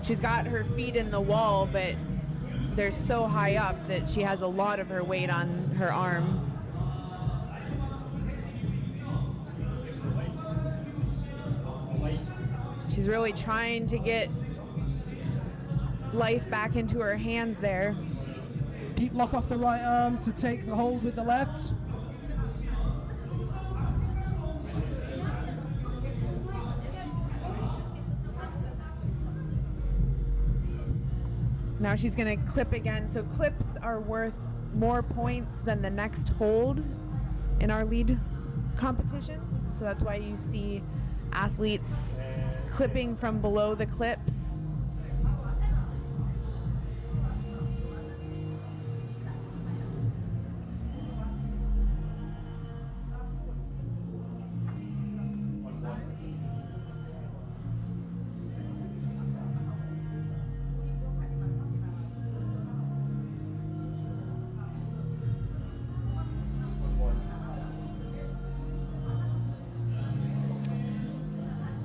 She's got her feet in the wall, but they're so high up that she has a lot of her weight on her arm. She's really trying to get life back into her hands there. Deep lock off the right arm to take the hold with the left. Now she's going to clip again. So clips are worth more points than the next hold in our lead competitions. So that's why you see athletes clipping from below the clips.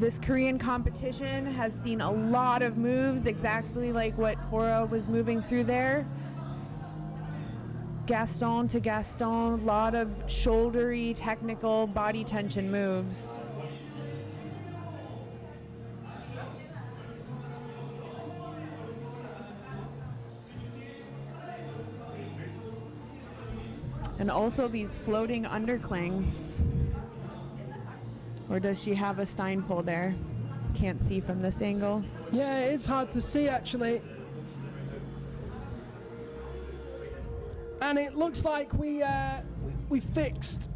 This Korean competition has seen a lot of moves, exactly like what Cora was moving through there. Gaston to Gaston, a lot of shouldery, technical, body tension moves. And also these floating underclings. Or does she have a Stein pull there? Can't see from this angle. Yeah, it's hard to see actually. And it looks like we fixed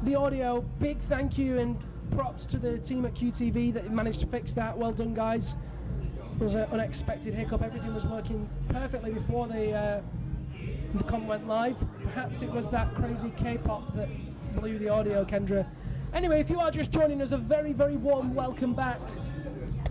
the audio. Big thank you and props to the team at QTV that managed to fix that. Well done, guys. It was an unexpected hiccup. Everything was working perfectly before the comp went live. Perhaps it was that crazy K-pop that blew the audio, Kendra. Anyway, if you are just joining us, a very, very warm welcome back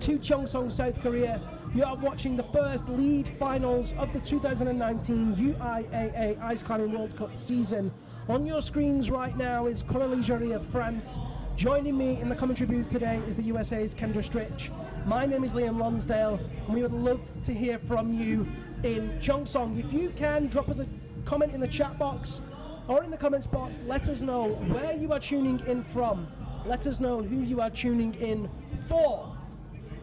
to Cheongsong, South Korea. You are watching the first lead finals of the 2019 UIAA Ice Climbing World Cup season. On your screens right now is Coralie Jory of France. Joining me in the commentary booth today is the USA's Kendra Stritch. My name is Liam Lonsdale, and we would love to hear from you in Cheongsong. If you can, drop us a comment in the chat box or in the comments box. Let us know where you are tuning in from. Let us know who you are tuning in for.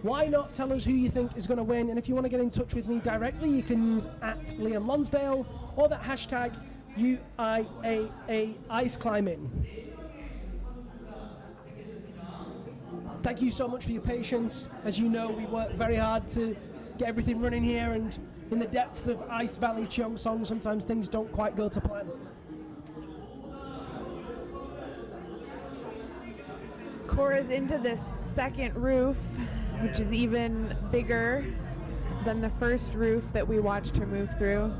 Why not tell us who you think is going to win? And if you want to get in touch with me directly, you can use @Liam Lonsdale or that hashtag UIAA Ice Climbing. Thank you so much for your patience. As you know, we work very hard to get everything running here, and in the depths of Ice Valley, Cheongsong, sometimes things don't quite go to plan. Cora's into this second roof, which is even bigger than the first roof that we watched her move through.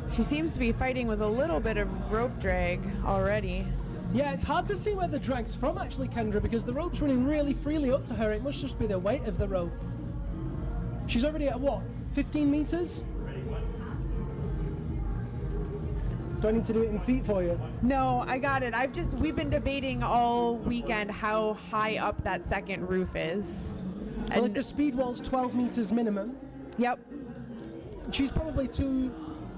She seems to be fighting with a little bit of rope drag already. Yeah, it's hard to see where the drag's from actually, Kendra, because the rope's running really freely up to her. It must just be the weight of the rope. She's already at what, 15 meters? Do I need to do it in feet for you? No, I got it. We've been debating all weekend how high up that second roof is. Well, if the speed wall's 12 meters minimum. Yep. She's probably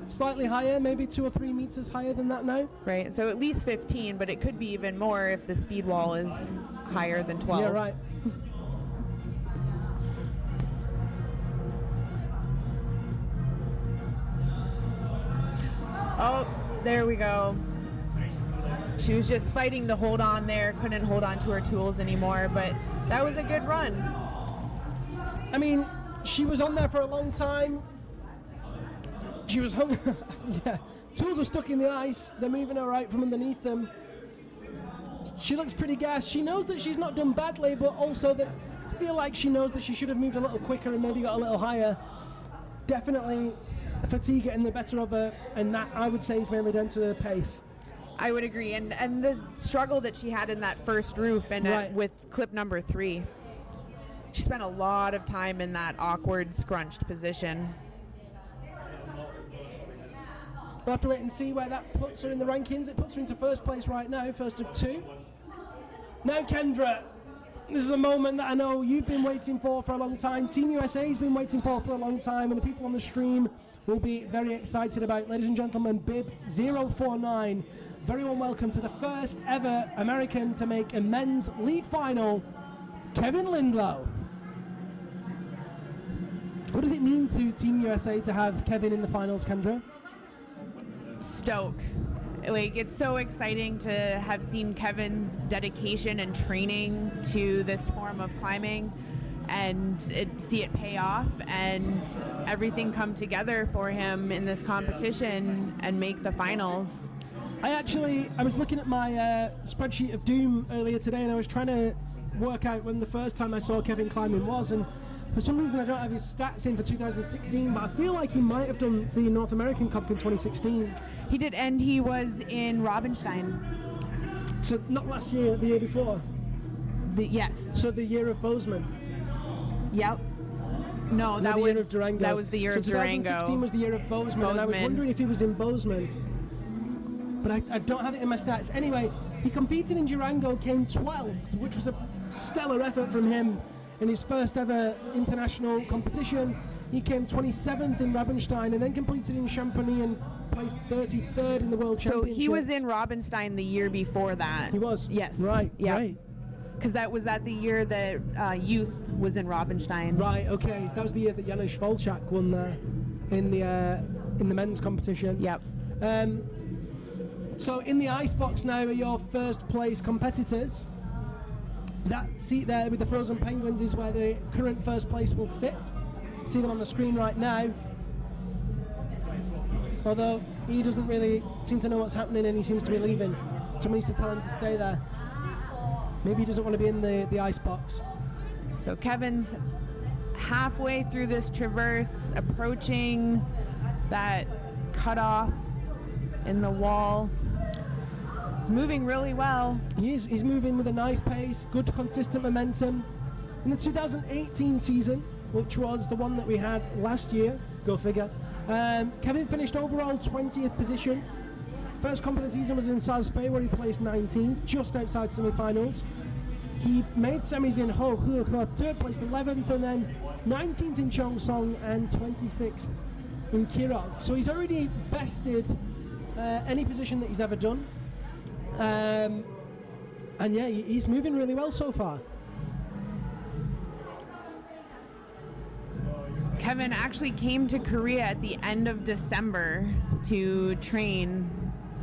slightly higher, maybe 2 or 3 meters higher than that now. Right, so at least 15, but it could be even more if the speed wall is higher than 12. Yeah, right. Oh, there we go. She was just fighting to hold on there, couldn't hold on to her tools anymore, but that was a good run. I mean, she was on there for a long time. She was hung. Yeah, tools are stuck in the ice. They're moving her right from underneath them. She looks pretty gassed. She knows that she's not done badly, but also that I feel like she knows that she should have moved a little quicker and maybe got a little higher. Definitely fatigue getting the better of her, and that I would say is mainly down to the pace. I would agree, and the struggle that she had in that first roof and right. with clip number 3. She spent a lot of time in that awkward scrunched position. We'll have to wait and see where that puts her in the rankings. It puts her into first place right now, first of 2. Now, Kendra, this is a moment that I know you've been waiting for a long time. Team USA's been waiting for a long time, and the people on the stream will be very excited about. Ladies and gentlemen, bib 049. Very warm welcome to the first ever American to make a men's lead final, Kevin Lindlow. What does it mean to Team USA to have Kevin in the finals, Kendra? Stoke. Like, it's so exciting to have seen Kevin's dedication and training to this form of climbing and see it pay off and everything come together for him in this competition and make the finals. I was looking at my spreadsheet of doom earlier today, and I was trying to work out when the first time I saw Kevin climbing was, and for some reason I don't have his stats in for 2016, but I feel like he might have done the North American Cup in 2016. He did, and he was in Rabenstein. So not last year, the year before? Yes. So the year of Bozeman? Yep. No, that the was year of Durango. That was the year of Durango. 2016 was the year of Bozeman, and I was wondering if he was in Bozeman. But I don't have it in my stats. Anyway, he competed in Durango, came 12th, which was a stellar effort from him in his first ever international competition. He came 27th in Rabenstein and then competed in Chamonix and placed 33rd in the World Championship. So he was in Rabenstein the year before that. He was? Yes. Right, yeah. right. Because that was the year that youth was in Rabenstein. Right, okay. That was the year that Janusz Volchak won there in the men's competition. Yep. So in the icebox now are your first place competitors. That seat there with the frozen penguins is where the current first place will sit. See them on the screen right now. Although he doesn't really seem to know what's happening and he seems to be leaving. Somebody needs to tell him to stay there. Maybe he doesn't want to be in the icebox. So Kevin's halfway through this traverse, approaching that cutoff in the wall. He's moving really well. He's moving with a nice pace, good consistent momentum. In the 2018 season, which was the one that we had last year, go figure, Kevin finished overall 20th position. First comp of the season was in Saas-Fei, where he placed 19th, just outside semi-finals. He made semis in Hee-yong, placed 11th, and then 19th in Cheongsong and 26th in Kirov. So he's already bested any position that he's ever done. And yeah, he's moving really well so far. Kevin actually came to Korea at the end of December to train.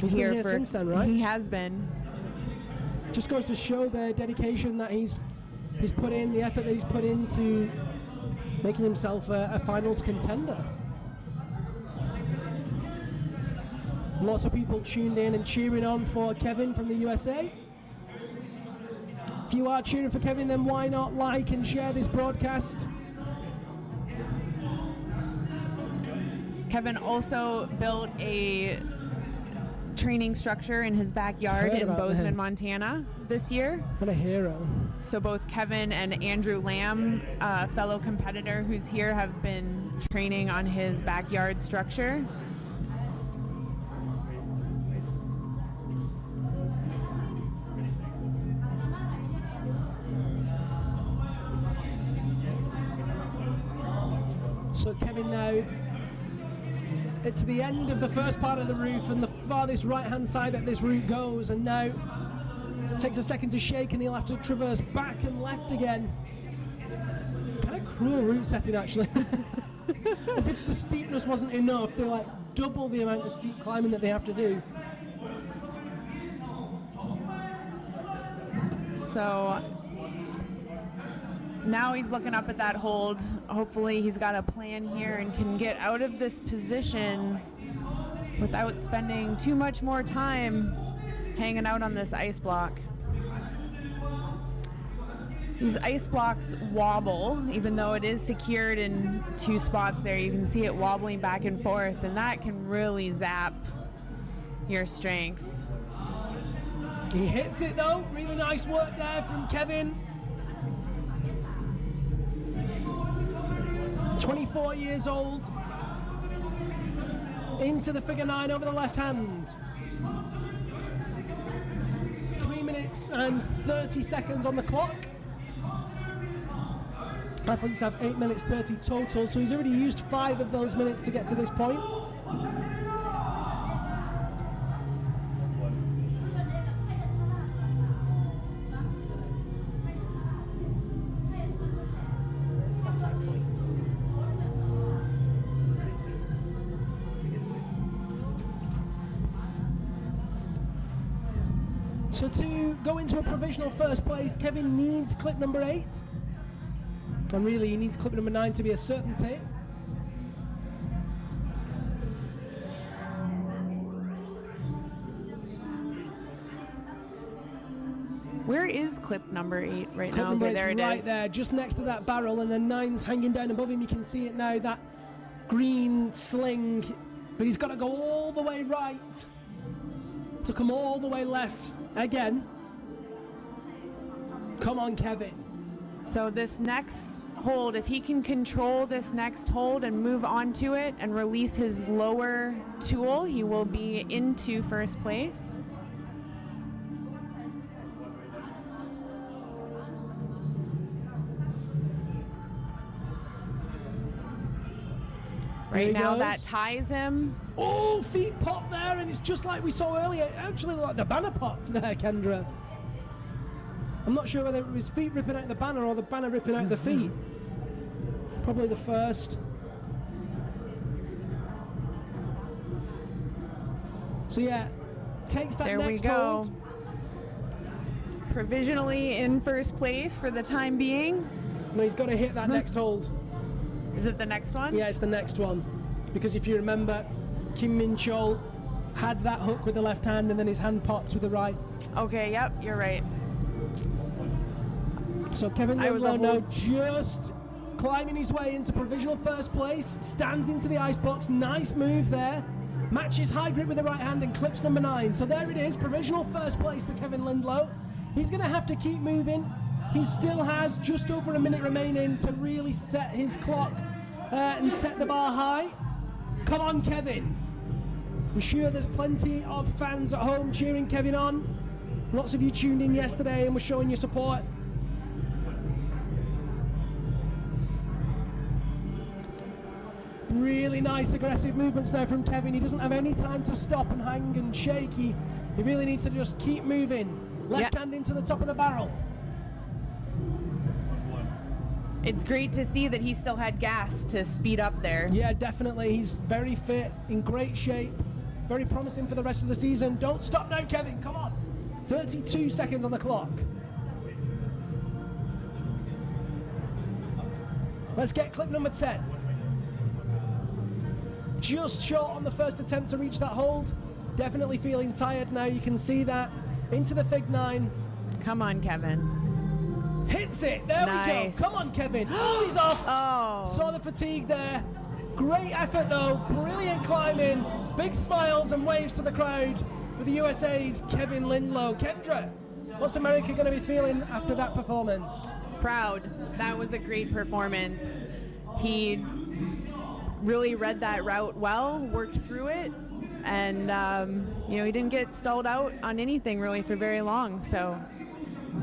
He's been here since then, right? He has been. Just goes to show the dedication that he's put in, the effort that he's put into making himself a finals contender. Lots of people tuned in and cheering on for Kevin from the USA. If you are cheering for Kevin, then why not like and share this broadcast? Kevin also built a training structure in his backyard in Bozeman, Montana this year. What a hero. So both Kevin and Andrew Lamb, a fellow competitor who's here, have been training on his backyard structure. So Kevin now, it's the end of the first part of the roof and the farthest right-hand side that this route goes, and now it takes a second to shake and he'll have to traverse back and left again. Kind of cruel route setting, actually. As if the steepness wasn't enough, they like double the amount of steep climbing that they have to do. So now he's looking up at that hold. Hopefully he's got a plan here and can get out of this position without spending too much more time hanging out on this ice block. These ice blocks wobble, even though it is secured in two spots there. You can see it wobbling back and forth, and that can really zap your strength. He hits it though. Really nice work there from Kevin. 24 years old. Into the figure 9 over the left hand. 3 minutes and 30 seconds on the clock. Athletes have 8 minutes 30 total, so he's already used 5 of those minutes to get to this point. So to go into a provisional first place, Kevin needs clip number 8. And really, he needs clip number 9 to be a certainty. Where is clip number 8 right Clip now? number Okay, 8's there it right is. there, just next to that barrel, and then 9's hanging down above him. You can see it now, that green sling. But he's got to go all the way right to come all the way left again. Come on, Kevin. So this next hold, if he can control this next hold and move onto it and release his lower tool, he will be into first place. Right now that ties him. Oh, feet pop there, and it's just like we saw earlier. Actually, like the banner popped there, Kendra. I'm not sure whether it was feet ripping out the banner or the banner ripping out the feet. Probably the first. So yeah, takes that There next we go. hold. Provisionally in first place for the time being. No, he's got to hit that next hold. Is it the next one? Yeah, it's the next one. Because if you remember, Kim Min-chol had that hook with the left hand and then his hand popped with the right. Okay, yep, you're right. So Kevin Lindlow now just climbing his way into provisional first place, stands into the icebox, nice move there, matches high grip with the right hand and clips number 9. So there it is, provisional first place for Kevin Lindlow. He's going to have to keep moving. He still has just over a minute remaining to really set his clock and set the bar high. Come on, Kevin. I'm sure there's plenty of fans at home cheering Kevin on. Lots of you tuned in yesterday and were showing your support. Really nice aggressive movements now from Kevin. He doesn't have any time to stop and hang and shake. He really needs to just keep moving. Left hand into the top of the barrel. It's great to see that he still had gas to speed up there. Yeah, definitely. He's very fit, in great shape. Very promising for the rest of the season. Don't stop now, Kevin. Come on. 32 seconds on the clock. Let's get clip number 10. Just short on the first attempt to reach that hold. Definitely feeling tired now. You can see that. Into the fig 9. Come on, Kevin. Hits it. There we go. Come on, Kevin. Oh, he's off. Oh. Saw the fatigue there. Great effort, though. Brilliant climbing. Big smiles and waves to the crowd for the USA's Kevin Lindlow. Kendra, what's America going to be feeling after that performance? Proud. That was a great performance. He really read that route well, worked through it, and he didn't get stalled out on anything really for very long. So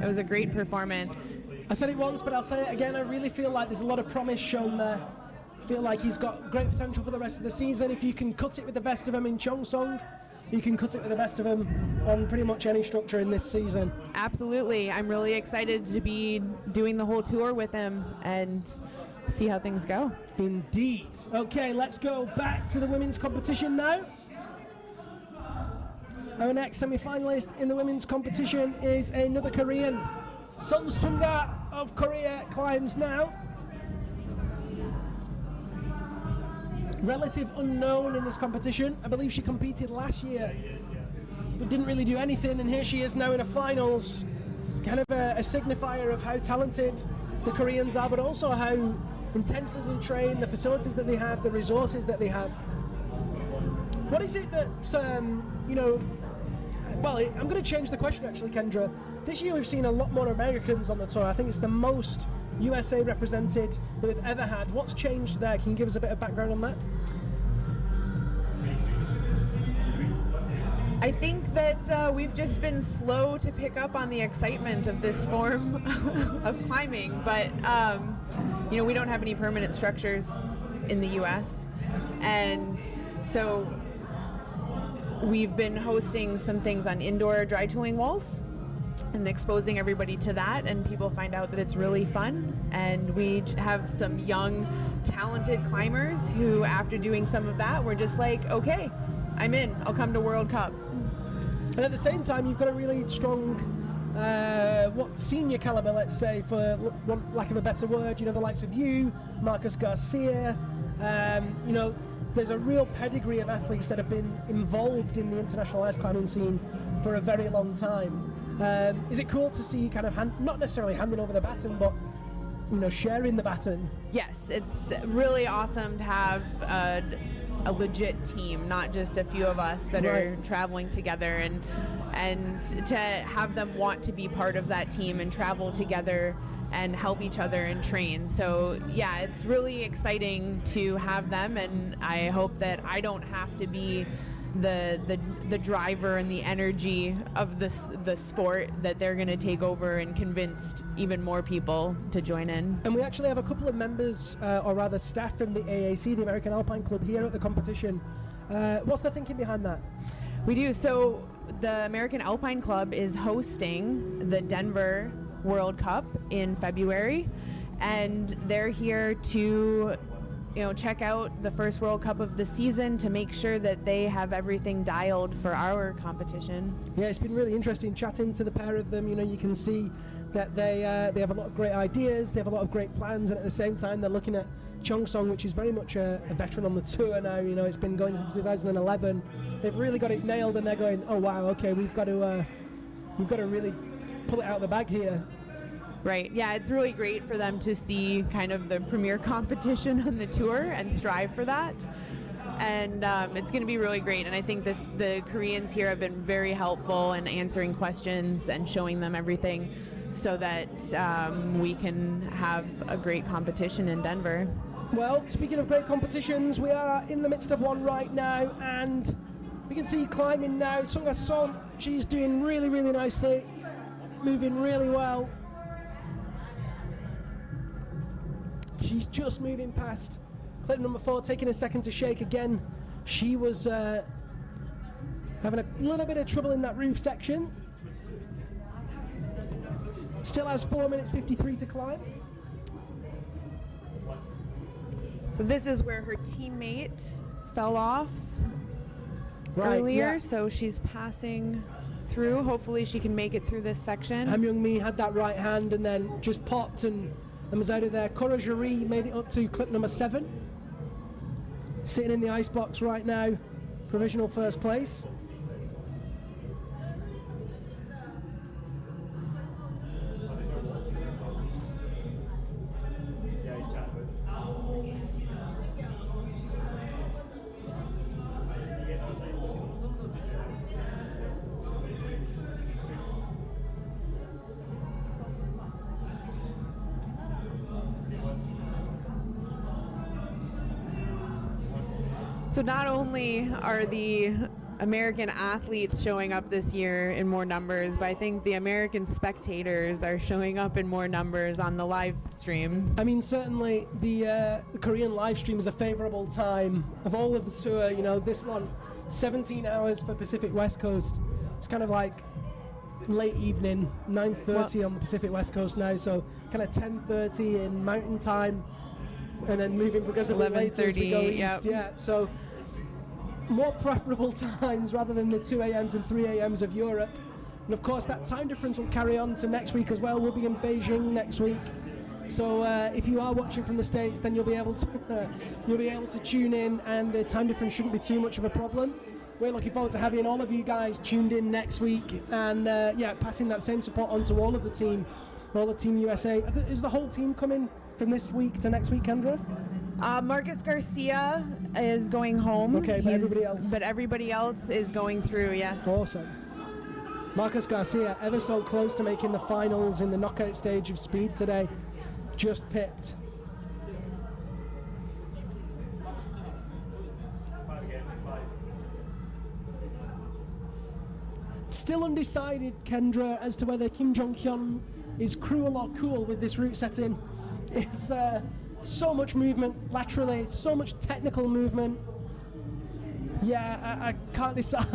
it was a great performance. I said it once, but I'll say it again. I really feel like there's a lot of promise shown there. I feel like he's got great potential for the rest of the season. If you can cut it with the best of him in Cheongsong, you can cut it with the best of him on pretty much any structure in this season. Absolutely. I'm really excited to be doing the whole tour with him and see how things go. Indeed. Okay, let's go back to the women's competition now. Our next semi-finalist in the women's competition is another Korean. Son Sung-ga of Korea climbs now. Relative unknown in this competition. I believe she competed last year, but didn't really do anything, and here she is now in a finals. Kind of a signifier of how talented the Koreans are, but also how intensely they train, the facilities that they have, the resources that they have. What is it that, well, I'm going to change the question actually, Kendra. This year we've seen a lot more Americans on the tour. I think it's the most USA represented that we've ever had. What's changed there? Can you give us a bit of background on that? I think think that we've just been slow to pick up on the excitement of this form of climbing, but we don't have any permanent structures in the U.S., and so we've been hosting some things on indoor dry tooling walls and exposing everybody to that, and people find out that it's really fun. And we have some young, talented climbers who, after doing some of that, were just like, okay, I'm in, I'll come to World Cup. And at the same time, you've got a really strong, senior caliber, let's say, for lack of a better word, the likes of you, Marcus Garcia, there's a real pedigree of athletes that have been involved in the international ice climbing scene for a very long time. Is it cool to see you kind of not necessarily handing over the baton, but sharing the baton? Yes, it's really awesome to have a legit team, not just a few of us that are traveling together, and to have them want to be part of that team and travel together and help each other and train. So yeah, it's really exciting to have them, and I hope that I don't have to be the driver and the energy of the sport, that they're going to take over and convince even more people to join in. And we actually have a couple of members, or rather staff from the AAC, the American Alpine Club, here at the competition. What's the thinking behind that? We do. So the American Alpine Club is hosting the Denver World Cup in February, and they're here to check out the first World Cup of the season to make sure that they have everything dialed for our competition. Yeah, it's been really interesting chatting to the pair of them. You can see that they have a lot of great ideas, they have a lot of great plans, and at the same time they're looking at Cheongsong, which is very much a veteran on the tour now. It's been going since 2011. They've really got it nailed, and they're going, oh wow, okay, we've got to really pull it out of the bag here. Right, yeah, it's really great for them to see kind of the premier competition on the tour and strive for that. And it's going to be really great. And I think the Koreans here have been very helpful in answering questions and showing them everything so that we can have a great competition in Denver. Well, speaking of great competitions, we are in the midst of one right now, and we can see climbing now. Cheongsong, she's doing really, really nicely, moving really well. She's just moving past clip number 4, taking a second to shake again. She was having a little bit of trouble in that roof section. Still has 4 minutes 53 to climb. So this is where her teammate fell off earlier, so she's passing through. Hopefully she can make it through this section. Hee-yong had that right hand and then just popped and was out of there. Korajari made it up to clip number 7. Sitting in the icebox right now, provisional first place. So not only are the American athletes showing up this year in more numbers, but I think the American spectators are showing up in more numbers on the live stream. I mean, certainly the Korean live stream is a favorable time of all of the tour. You know, this one, 17 hours for Pacific West Coast. It's kind of like late evening, 9:30 on the Pacific West Coast now, so kind of 10:30 in Mountain Time, and then moving progressively later as we go east. Yeah, so more preferable times rather than the 2 a.m.s and 3 a.m.s of Europe. And of course that time difference will carry on to next week as well. We'll be in Beijing next week, so if you are watching from the States, then you'll be able to tune in, and the time difference shouldn't be too much of a problem. We're looking forward to having all of you guys tuned in next week, and passing that same support on to all of the team, all the Team USA. Is the whole team coming from this week to next week, Kendra? Marcus Garcia is going home. Okay, but everybody else is going through, yes. Awesome. Marcus Garcia, ever so close to making the finals in the knockout stage of speed today, just pipped. Still undecided, Kendra, as to whether Kim Jong-hyun is cruel or cool with this route setting. It's so much movement laterally, so much technical movement. Yeah, I can't decide.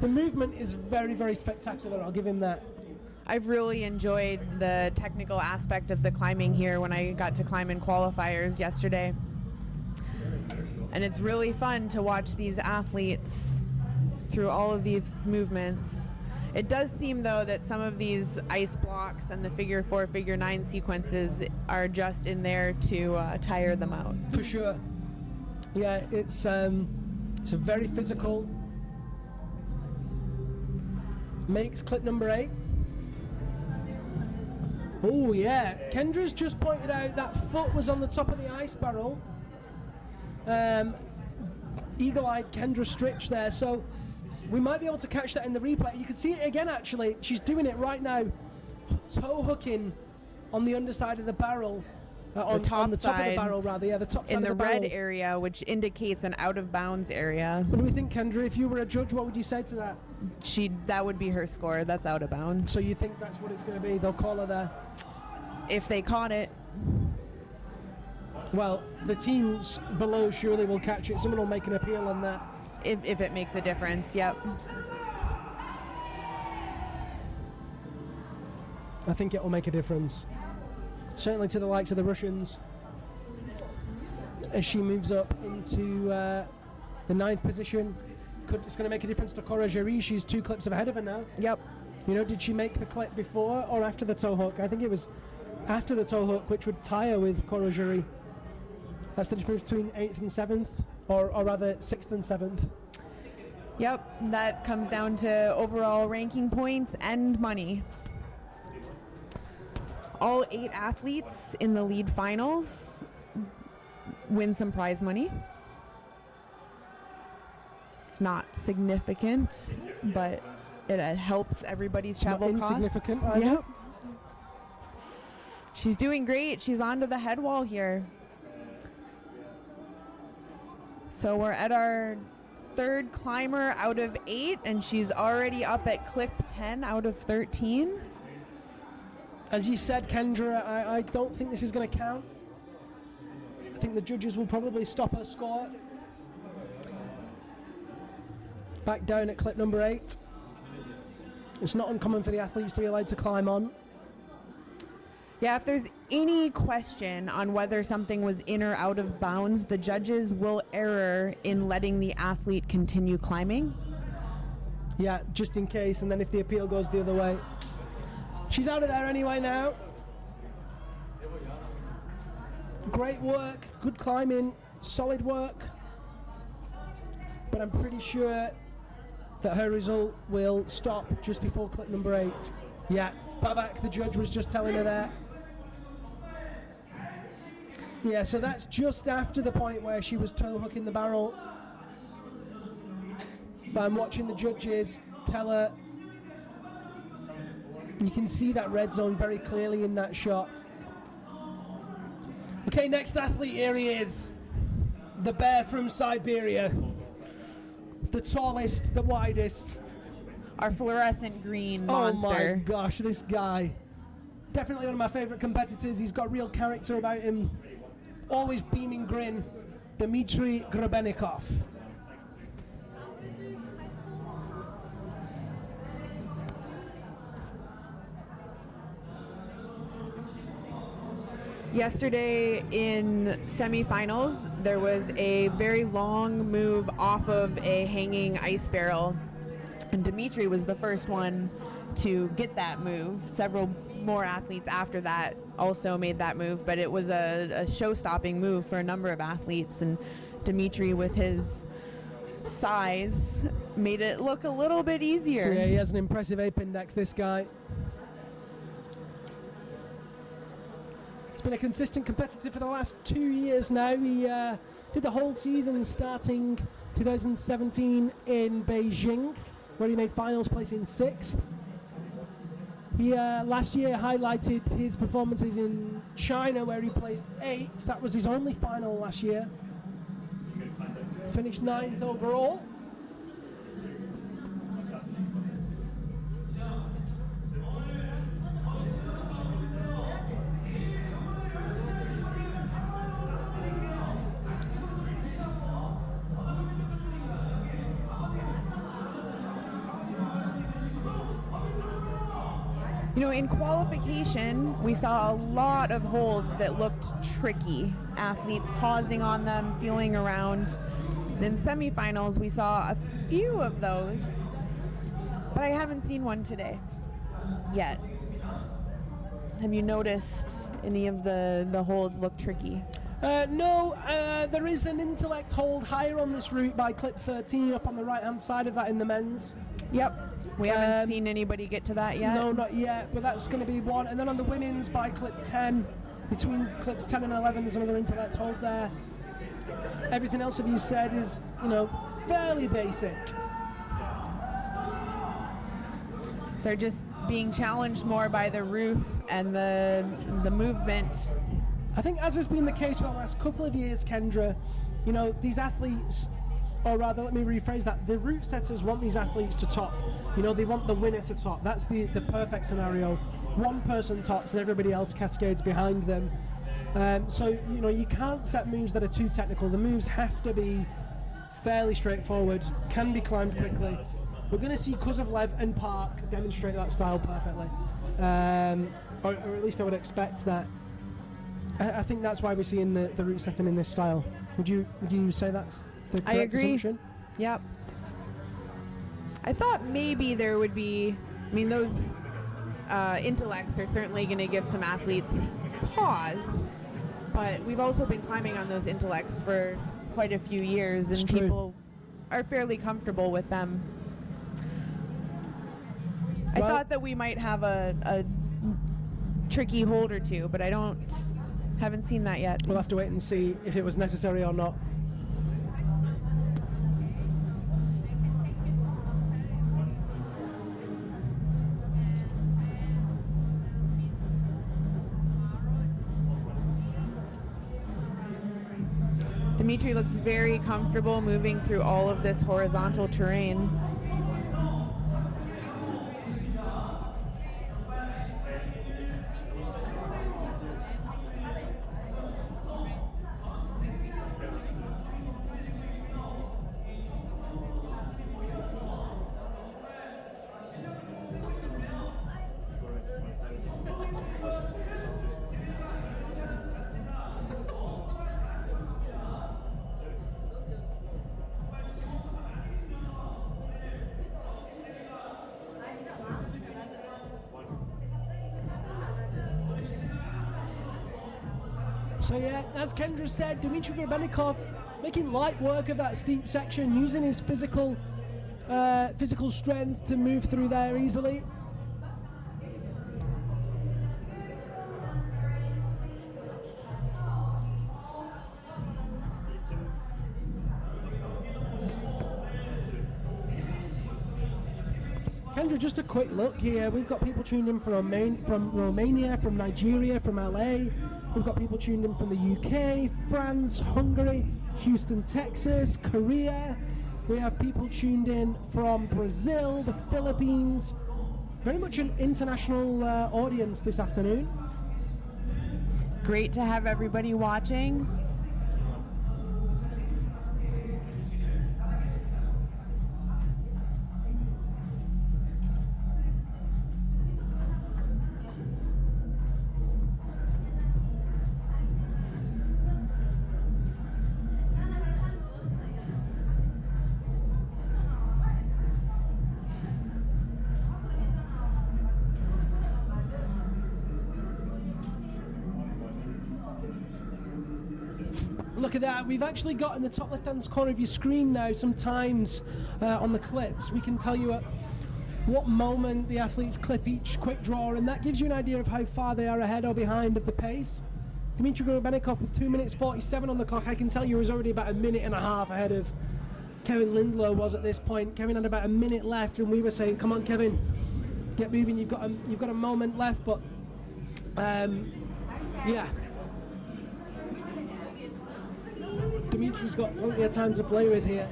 The movement is very, very spectacular, I'll give him that. I've really enjoyed the technical aspect of the climbing here when I got to climb in qualifiers yesterday. And it's really fun to watch these athletes through all of these movements. It does seem, though, that some of these ice blocks and the figure 4, figure 9 sequences are just in there to tire them out. For sure. Yeah, it's a very physical. Makes clip number 8. Oh, yeah. Kendra's just pointed out that foot was on the top of the ice barrel. Eagle-eyed Kendra Stritch there, so we might be able to catch that in the replay. You can see it again, actually. She's doing it right now, toe hooking on the underside of the barrel. On the top of the barrel, rather. Yeah, the top side in of the the barrel. red area, which indicates an out-of-bounds area. What do we think, Kendra? If you were a judge, what would you say to that? That would be her score. That's out of bounds. So you think that's what it's going to be? They'll call her there. If they caught it. Well, the teams below surely will catch it. Someone will make an appeal on that. If it makes a difference, yep. I think it will make a difference. Certainly to the likes of the Russians. As she moves up into the 9th position. It's going to make a difference to Cora Jerry. She's 2 clips ahead of her now. Yep. You know, did she make the clip before or after the toe hook? I think it was after the toe hook, which would tie her with Cora Jerry. That's the difference between 8th and 7th, or rather 6th and 7th. Yep, that comes down to overall ranking points and money. All 8 athletes in the lead finals win some prize money. It's not significant, but it helps everybody's travel costs. Insignificant, yep. She's doing great. She's onto the head wall here. So we're at our 3rd climber out of 8, and she's already up at clip 10 out of 13. As you said, Kendra, I don't think this is going to count. I think the judges will probably stop her score. Back down at clip number 8. It's not uncommon for the athletes to be allowed to climb on. Yeah, if there's any question on whether something was in or out of bounds, the judges will err in letting the athlete continue climbing. Yeah, just in case, and then if the appeal goes the other way. She's out of there anyway now. Great work, good climbing, solid work. But I'm pretty sure that her result will stop just before clip number 8. Yeah, Babak, the judge, was just telling her that. Yeah, so that's just after the point where she was toe hooking the barrel. But I'm watching the judges tell her. You can see that red zone very clearly in that shot. Okay, next athlete, here he is. The bear from Siberia. The tallest, the widest. Our fluorescent green monster. Oh my gosh, this guy. Definitely one of my favorite competitors. He's got real character about him. Always beaming grin. Dmitrii Golovchenko. Yesterday in semifinals, there was a very long move off of a hanging ice barrel, and Dmitrii was the first one to get that move. Several more athletes after that also made that move, but it was a show-stopping move for a number of athletes, and Dmitrii, with his size, made it look a little bit easier. Yeah, he has an impressive ape index, this guy. He's been a consistent competitor for the last 2 years now. He did the whole season starting 2017 in Beijing, where he made finals, placing 6th. He last year highlighted his performances in China, where he placed 8th. That was his only final last year. Finished 9th overall. You know, in qualification, we saw a lot of holds that looked tricky. Athletes pausing on them, feeling around. And in semifinals, we saw a few of those, but I haven't seen one today yet. Have you noticed any of the holds look tricky? No, there is an intellect hold higher on this route by clip 13 up on the right-hand side of that in the men's. Yep. We haven't seen anybody get to that yet. No, not yet, but that's going to be one. And then on the women's by clip 10, between clips 10 and 11, there's another intellect hold there. Everything else that you said is, you know, fairly basic. They're just being challenged more by the roof and the movement. I think, as has been the case for the last couple of years, Kendra, you know, these athletes, or rather, let me rephrase that, the route setters want these athletes to top. You know, they want the winner to top. That's the perfect scenario. One person tops and everybody else cascades behind them. So, you know, you can't set moves that are too technical. The moves have to be fairly straightforward, can be climbed quickly. We're going to see Kozlovlev and Park demonstrate that style perfectly. Or at least I would expect that. I think that's why we're seeing the route setting in this style. Would you say that's the correct assumption? Yep. I thought maybe there would be, I mean, those intellects are certainly going to give some athletes pause, but we've also been climbing on those intellects for quite a few years, and people are fairly comfortable with them. I thought that we might have a tricky hold or two, but haven't seen that yet. We'll have to wait and see if it was necessary or not. Dmitrii looks very comfortable moving through all of this horizontal terrain. So yeah, as Kendra said, Dmitrii Golovchenko making light work of that steep section, using his physical strength to move through there easily. Kendra, just a quick look here. We've got people tuned in from Romania, from Nigeria, from LA. We've got people tuned in from the UK, France, Hungary, Houston, Texas, Korea. We have people tuned in from Brazil, the Philippines. Very much an international audience this afternoon. Great to have everybody watching. Look at that, we've actually got in the top left-hand corner of your screen now some times on the clips. We can tell you at what moment the athletes clip each quick draw, and that gives you an idea of how far they are ahead or behind of the pace. Dmitrii Golovchenko with 2 minutes 47 on the clock. I can tell you was already about a minute and a half ahead of Kevin Lindlow was at this point. Kevin had about a minute left, and we were saying, come on Kevin, get moving, you've got a moment left, but yeah. Dmitrii's got plenty of time to play with here.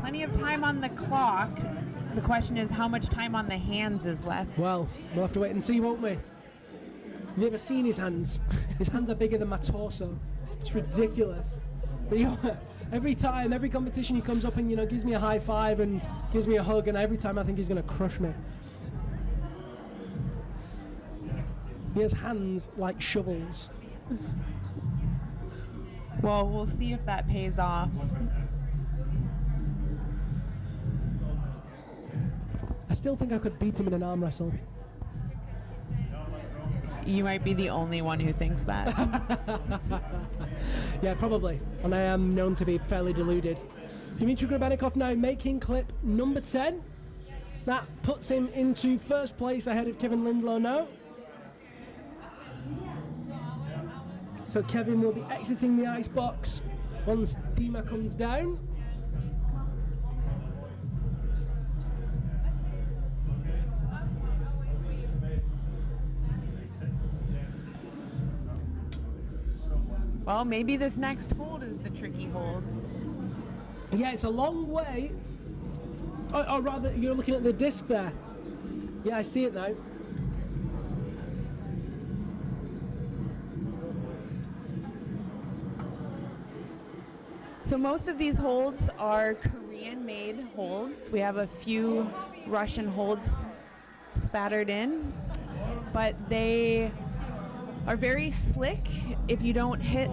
Plenty of time on the clock. The question is how much time on the hands is left. Well, we'll have to wait and see, won't we? Have you ever seen his hands? His hands are bigger than my torso. It's ridiculous. Every time, every competition he comes up and, you know, gives me a high five and gives me a hug, and every time I think he's going to crush me. He has hands like shovels. Well, we'll see if that pays off. I still think I could beat him in an arm wrestle. You might be the only one who thinks that. Yeah, probably. And I am known to be fairly deluded. Dmitrii Golovchenko now making clip number 10. That puts him into first place ahead of Kevin Lindlow now. So Kevin will be exiting the ice box once Dima comes down. Well, maybe this next hold is the tricky hold. Yeah, it's a long way. Or rather, you're looking at the disc there. Yeah, I see it now. So most of these holds are Korean-made holds. We have a few Russian holds spattered in, but they are very slick if you don't hit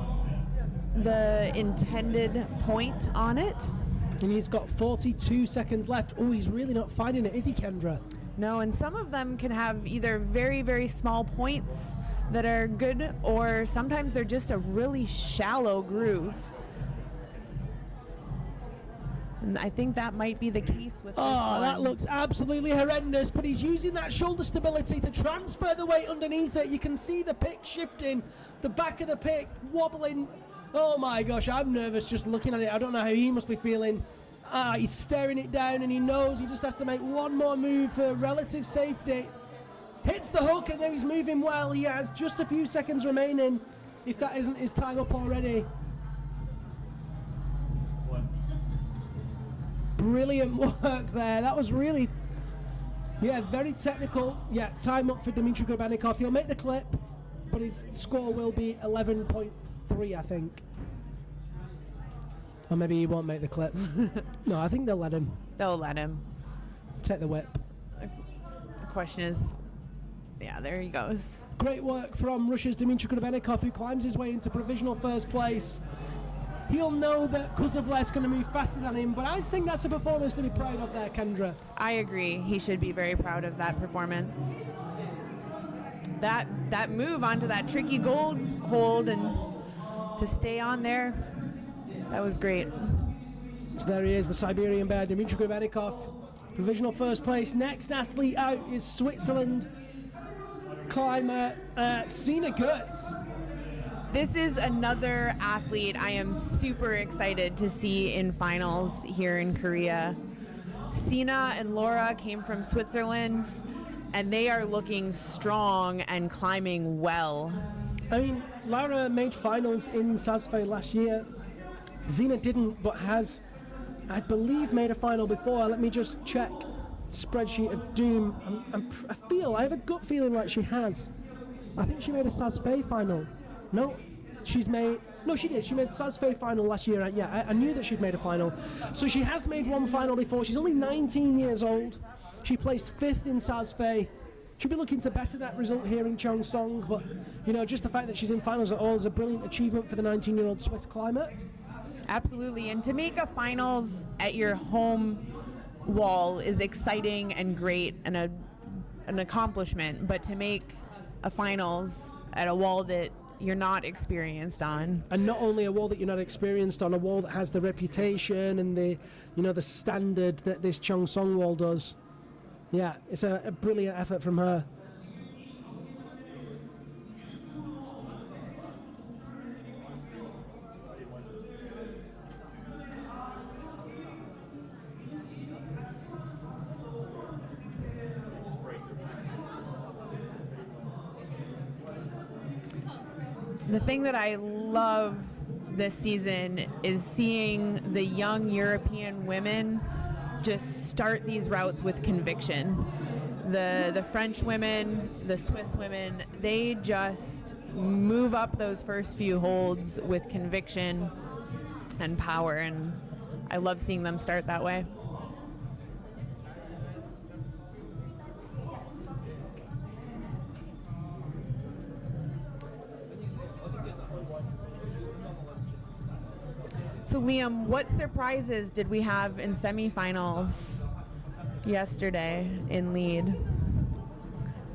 the intended point on it. And he's got 42 seconds left. Oh, he's really not finding it, is he, Kendra? No, and some of them can have either very, very small points that are good, or sometimes they're just a really shallow groove. And I think that might be the case with this one. Oh, that looks absolutely horrendous, but he's using that shoulder stability to transfer the weight underneath it. You can see the pick shifting, the back of the pick wobbling. Oh my gosh, I'm nervous just looking at it. I don't know how he must be feeling. He's staring it down and he knows he just has to make one more move for relative safety. Hits the hook and then he's moving well. He has just a few seconds remaining, if that isn't his time up already. Brilliant work there. That was really, very technical. Yeah, time up for Dmitrii Golovchenko. He'll make the clip, but his score will be 11.3, I think. Or maybe he won't make the clip. No, I think they'll let him. They'll let him. Take the whip. The question is, yeah, there he goes. Great work from Russia's Dmitrii Golovchenko, who climbs his way into provisional first place. He'll know that Kozlov's going to move faster than him, but I think that's a performance to be proud of there, Kendra. I agree. He should be very proud of that performance. That move onto that tricky gold hold and to stay on there, that was great. So there he is, the Siberian Bear, Dmitrii Golovchenko, provisional first place. Next athlete out is Switzerland climber Sina Goetz. This is another athlete I am super excited to see in finals here in Korea. Sina and Laura came from Switzerland, and they are looking strong and climbing well. I mean, Laura made finals in Sazfei last year. Zina didn't, but has, I believe, made a final before. Let me just check. Spreadsheet of doom. I have a gut feeling like she has. I think she made a Sazfei final. No, she did. She made Sazfei final last year. I knew that she'd made a final. So she has made one final before. She's only 19 years old. She placed 5th in Sazfei. She'll be looking to better that result here in Cheongsong, but just the fact that she's in finals at all is a brilliant achievement for the 19-year-old Swiss climber. Absolutely, and to make a finals at your home wall is exciting and great and an accomplishment, but to make a finals at a wall that you're not experienced on. And not only a wall that you're not experienced on, a wall that has the reputation and the standard that this Cheongsong wall does. Yeah, it's a brilliant effort from her. The thing that I love this season is seeing the young European women just start these routes with conviction. The French women, the Swiss women, they just move up those first few holds with conviction and power, and I love seeing them start that way. So Liam, what surprises did we have in semifinals yesterday in lead?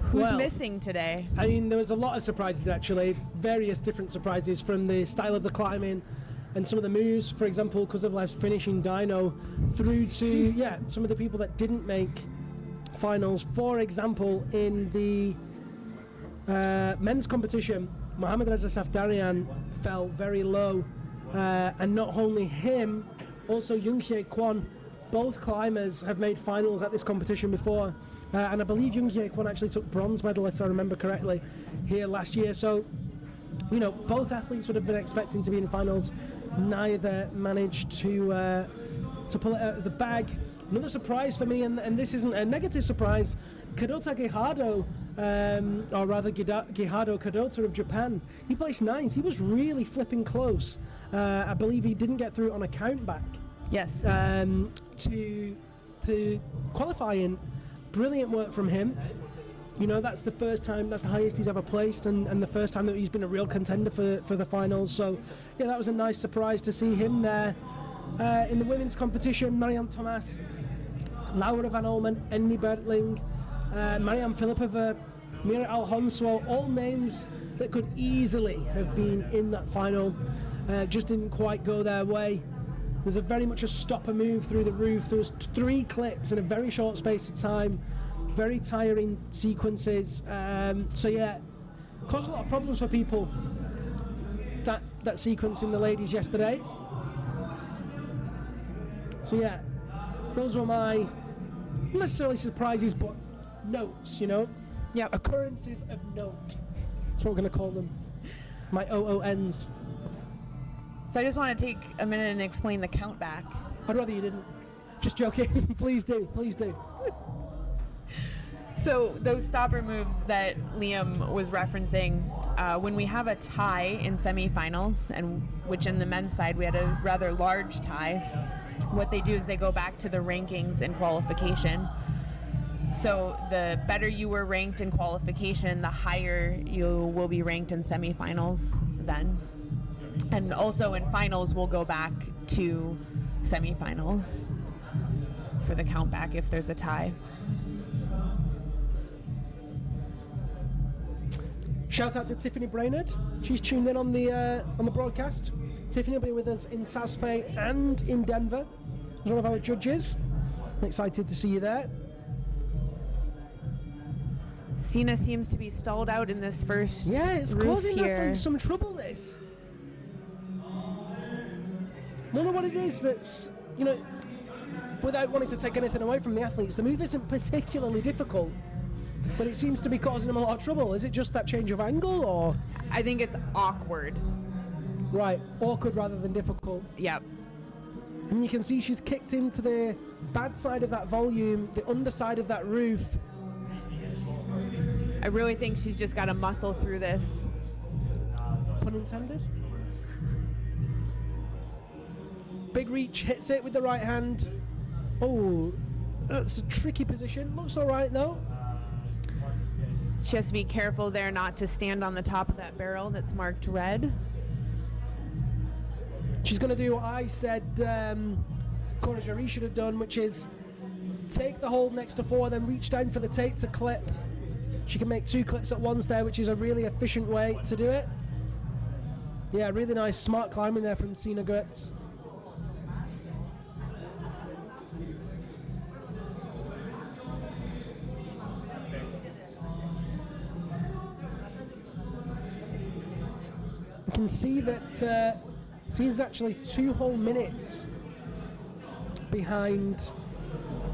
Who's missing today? I mean, there was a lot of surprises actually, various different surprises from the style of the climbing and some of the moves. For example, Kozlov's finishing dyno through to some of the people that didn't make finals. For example, in the men's competition, Mohammad Reza Safdarian fell very low, and not only him, also Young-Hye Kwon. Both climbers have made finals at this competition before, and I believe Young-Hye Kwon actually took bronze medal, if I remember correctly, here last year. So, both athletes would have been expecting to be in finals. Neither managed to pull it out of the bag. Another surprise for me, and this isn't a negative surprise, Kadota Gihado, or rather Gihado Kadota of Japan, he placed 9th. He was really flipping close. I believe he didn't get through on a countback. Yes. To qualifying. Brilliant work from him. That's the first time, that's the highest he's ever placed, and the first time that he's been a real contender for the finals. So, yeah, that was a nice surprise to see him there. In the women's competition, Marianne Thomas, Laura Van Olmen, Enni Bertling, Marianne Filipova, Mira Alhonswo, all names that could easily have been in that final, just didn't quite go their way. There's very much a stopper move through the roof. There was 3 clips in a very short space of time. Very tiring sequences. So yeah, caused a lot of problems for people, that sequence in the ladies yesterday. So yeah, those were my, not necessarily surprises, but notes, Yeah. Occurrences of note. That's what we're going to call them. My OONs. So I just want to take a minute and explain the count back. I'd rather you didn't. Just joking. Please do. So those stopper moves that Liam was referencing, when we have a tie in semifinals, and which in the men's side we had a rather large tie, what they do is they go back to the rankings in qualification. So the better you were ranked in qualification, the higher you will be ranked in semifinals then. And also in finals, we'll go back to semifinals for the count back if there's a tie. Shout out to Tiffany Brainerd. She's tuned in on the broadcast. Tiffany will be with us in Saas-Fee and in Denver as one of our judges. I'm excited to see you there. Sina seems to be stalled out in this first it's roof causing here. some trouble, this. I don't know what it is that's, without wanting to take anything away from the athletes, the move isn't particularly difficult, but it seems to be causing them a lot of trouble. Is it just that change of angle, or? I think it's awkward. Right, awkward rather than difficult. Yep. And you can see she's kicked into the bad side of that volume, the underside of that roof. I really think she's just got to muscle through this. Pun intended. Big reach, hits it with the right hand. Oh, that's a tricky position. Looks all right, though. She has to be careful there not to stand on the top of that barrel that's marked red. She's going to do what I said Cora Jarry should have done, which is take the hold next to 4, then reach down for the tape to clip. She can make 2 clips at once there, which is a really efficient way to do it. Yeah, really nice, smart climbing there from Sina Goetz. You can see that she's actually 2 whole minutes behind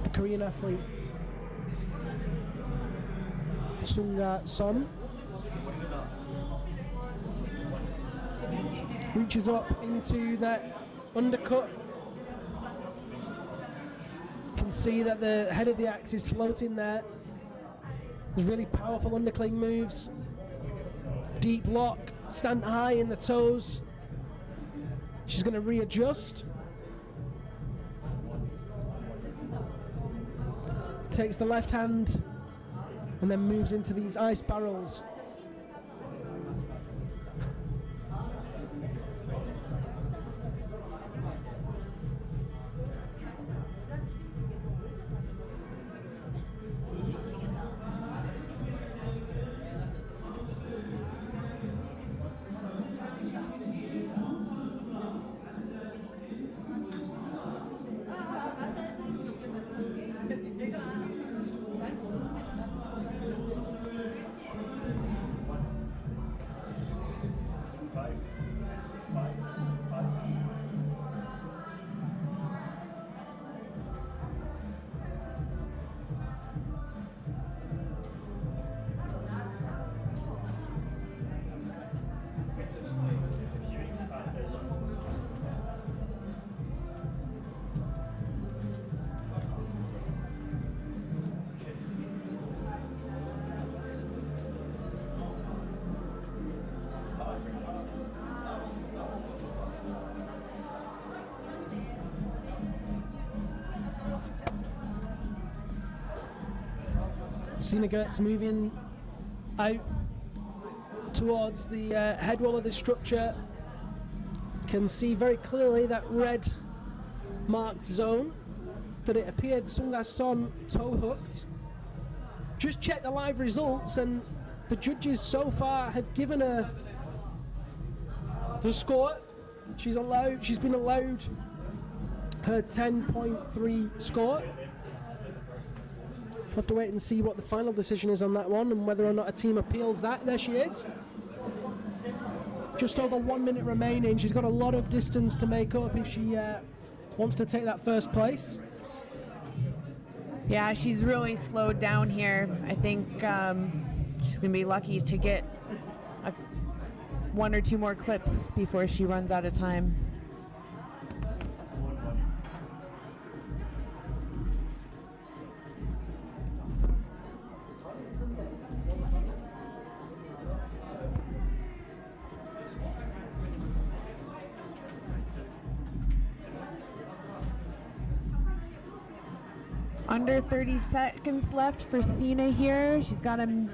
the Korean athlete Sunga Son. Reaches up into that undercut. You can see that the head of the axe is floating there. There's really powerful undercling moves. Deep lock, stand high in the toes. She's going to readjust. Takes the left hand and then moves into these ice barrels. Sina Gertz moving out towards the head wall of the structure. Can see very clearly that red marked zone that it appeared Sunga Son toe hooked. Just check the live results, and the judges so far have given her the score. She's been allowed her 10.3 score. We'll have to wait and see what the final decision is on that one and whether or not a team appeals that. There she is. Just over 1 minute remaining. She's got a lot of distance to make up if she wants to take that first place. Yeah, she's really slowed down here. I think she's going to be lucky to get one or two more clips before she runs out of time. Under 30 seconds left for Sina here. She's got to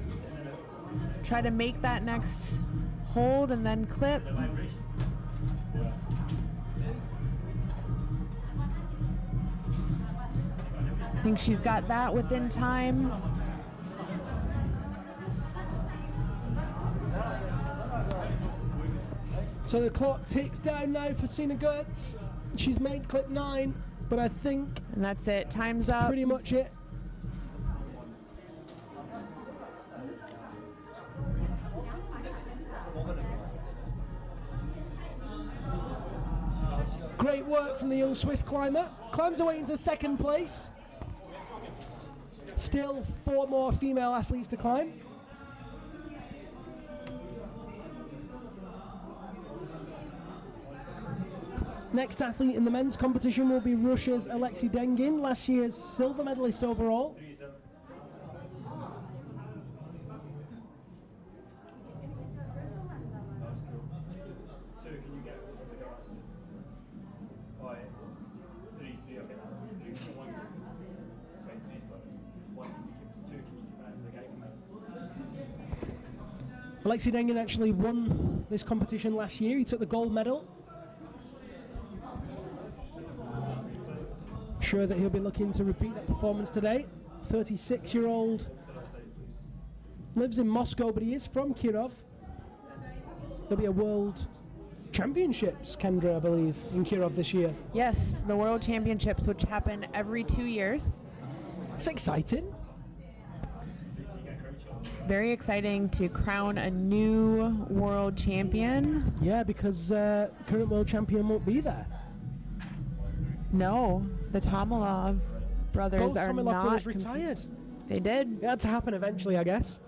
try to make that next hold and then clip. I think she's got that within time. So the clock ticks down now for Sina Gertz. She's made clip 9. But I think and that's it. Time's that's up. pretty much it. Great work from the young Swiss climber. Climbs away into second place. Still 4 more female athletes to climb. Next athlete in the men's competition will be Russia's Alexey Dengin, last year's silver medalist overall. Alexey Dengin actually won this competition last year. He took the gold medal. Sure that he'll be looking to repeat that performance today. 36-year-old, lives in Moscow, but he is from Kirov. There'll be a World Championships, Kendra, I believe, in Kirov this year. Yes, the World Championships, which happen every 2 years. It's exciting. Very exciting to crown a new world champion. Yeah, because the current world champion won't be there. No, the Tomilov brothers Both are Tomilov not. brothers retired. They did. It had to happen eventually, I guess.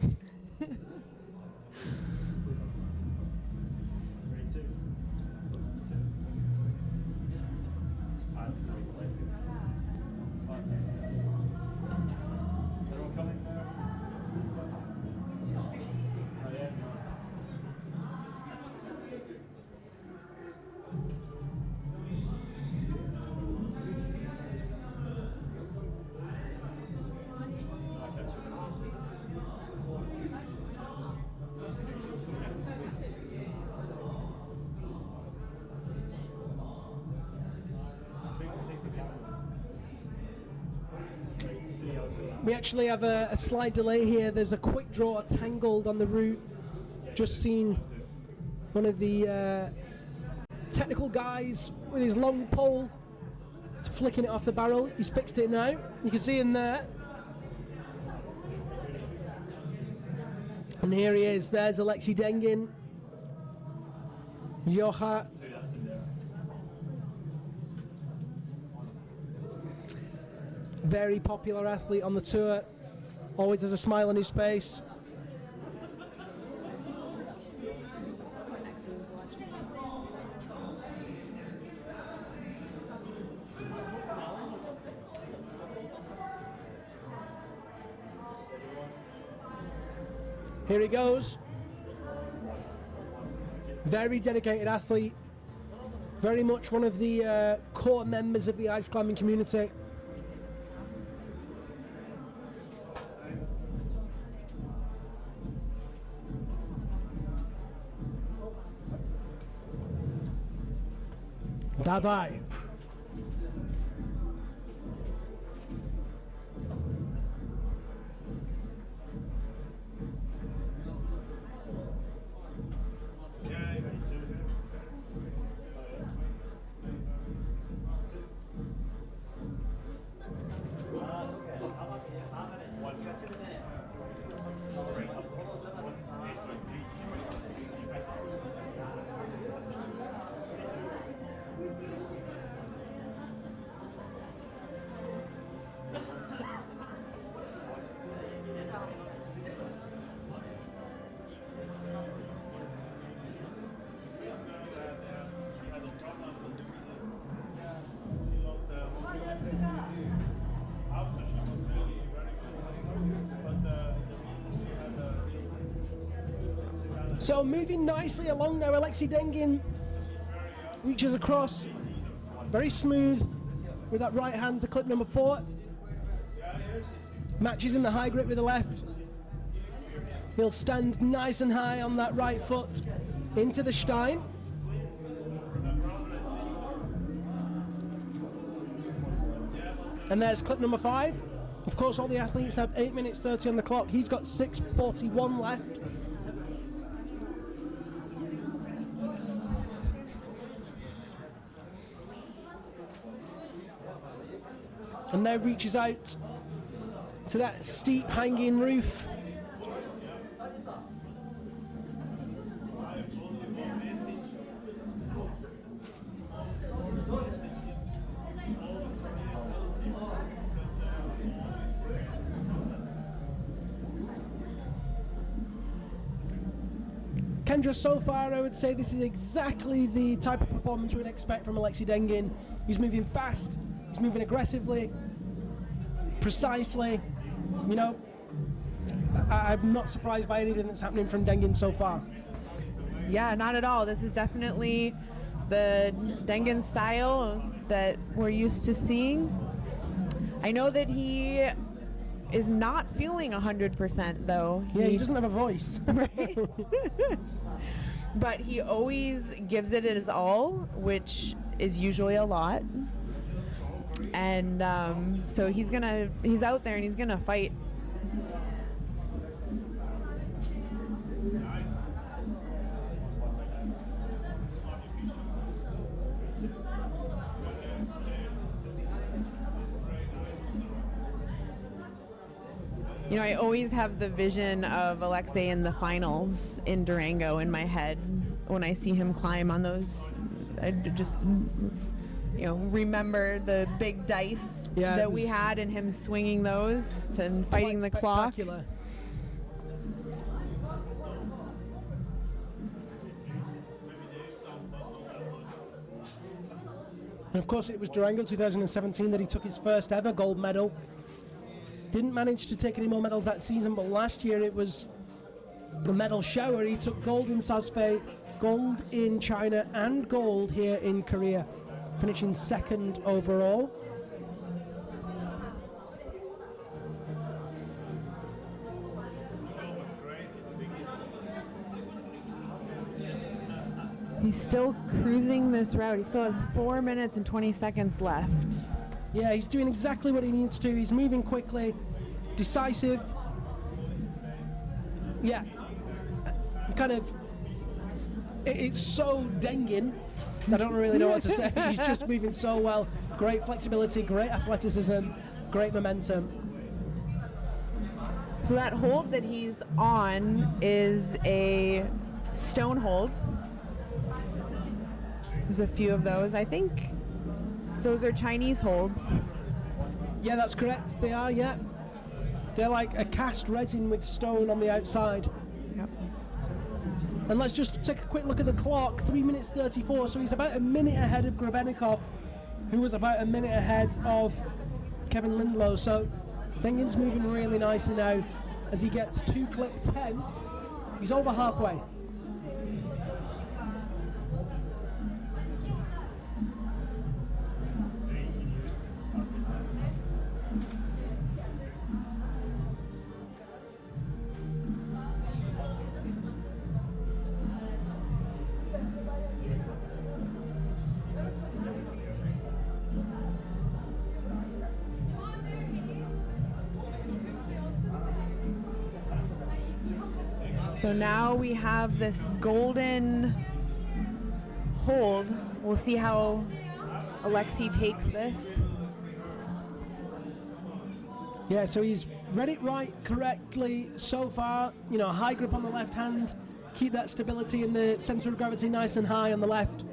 We actually have a slight delay here. There's a quick draw tangled on the route. Just seen one of the technical guys with his long pole flicking it off the barrel. He's fixed it now. You can see him there. And here he is. There's Alexey Dengin. Yoha. Very popular athlete on the tour. Always has a smile on his face. Here he goes. Very dedicated athlete. Very much one of the core members of the ice climbing community. Dawaj. So moving nicely along now, Alexey Dengin reaches across, very smooth with that right hand to clip number 4. Matches in the high grip with the left. He'll stand nice and high on that right foot into the Stein. And there's clip number 5. Of course, all the athletes have 8 minutes 30 on the clock. He's got 6:41 left. And now reaches out to that steep hanging roof. Kendra, so far I would say this is exactly the type of performance we'd expect from Alexey Dengin. He's moving fast, he's moving aggressively, precisely. You know, I'm not surprised by anything that's happening from Dengin so far. Yeah, not at all. This is definitely the Dengin style that we're used to seeing. I know that he is not feeling 100% though. Yeah, he doesn't have a voice. Right? But he always gives it his all, which is usually a lot. And so he's out there and he's gonna fight. You know, I always have the vision of Alexey in the finals in Durango in my head when I see him climb on those. I just, you know, remember the big dice that we had and him swinging those and fighting the clock. And of course it was Durango 2017 that he took his first ever gold medal. Didn't manage to take any more medals that season, but last year it was the medal shower. He took gold in Sosfei, gold in China, and gold here in Korea, finishing second overall. He's still cruising this route. He still has 4 minutes and 20 seconds left. Yeah, he's doing exactly what he needs to. He's moving quickly, decisive. Yeah, kind of, it's so Dengin, I don't really know what to say. He's just moving so well. Great flexibility, great athleticism, great momentum. So that hold that he's on is a stone hold. There's a few of those. I think those are Chinese holds. Yeah, that's correct. They are, yeah. They're like a cast resin with stone on the outside. Yep. And let's just take a quick look at the clock. 3 minutes 34, so he's about a minute ahead of Grebenikov, who was about a minute ahead of Kevin Lindlow. So Dengin's moving really nicely now as he gets to clip 10. He's over halfway. So now we have this golden hold. We'll see how Alexey takes this. Yeah, so he's read it right correctly so far. You know, high grip on the left hand, keep that stability in the center of gravity nice and high on the left,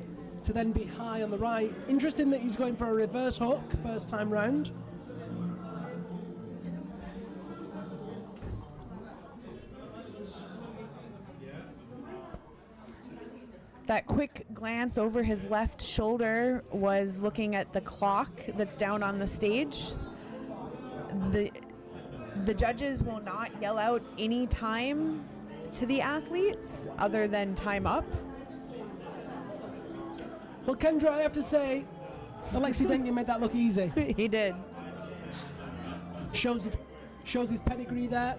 to then be high on the right. Interesting that he's going for a reverse hook first time round. That quick glance over his left shoulder was looking at the clock that's down on the stage. The judges will not yell out any time to the athletes other than time up. Well, Kendra, I have to say, Alexey Dengin made that look easy. He did. Shows his pedigree there.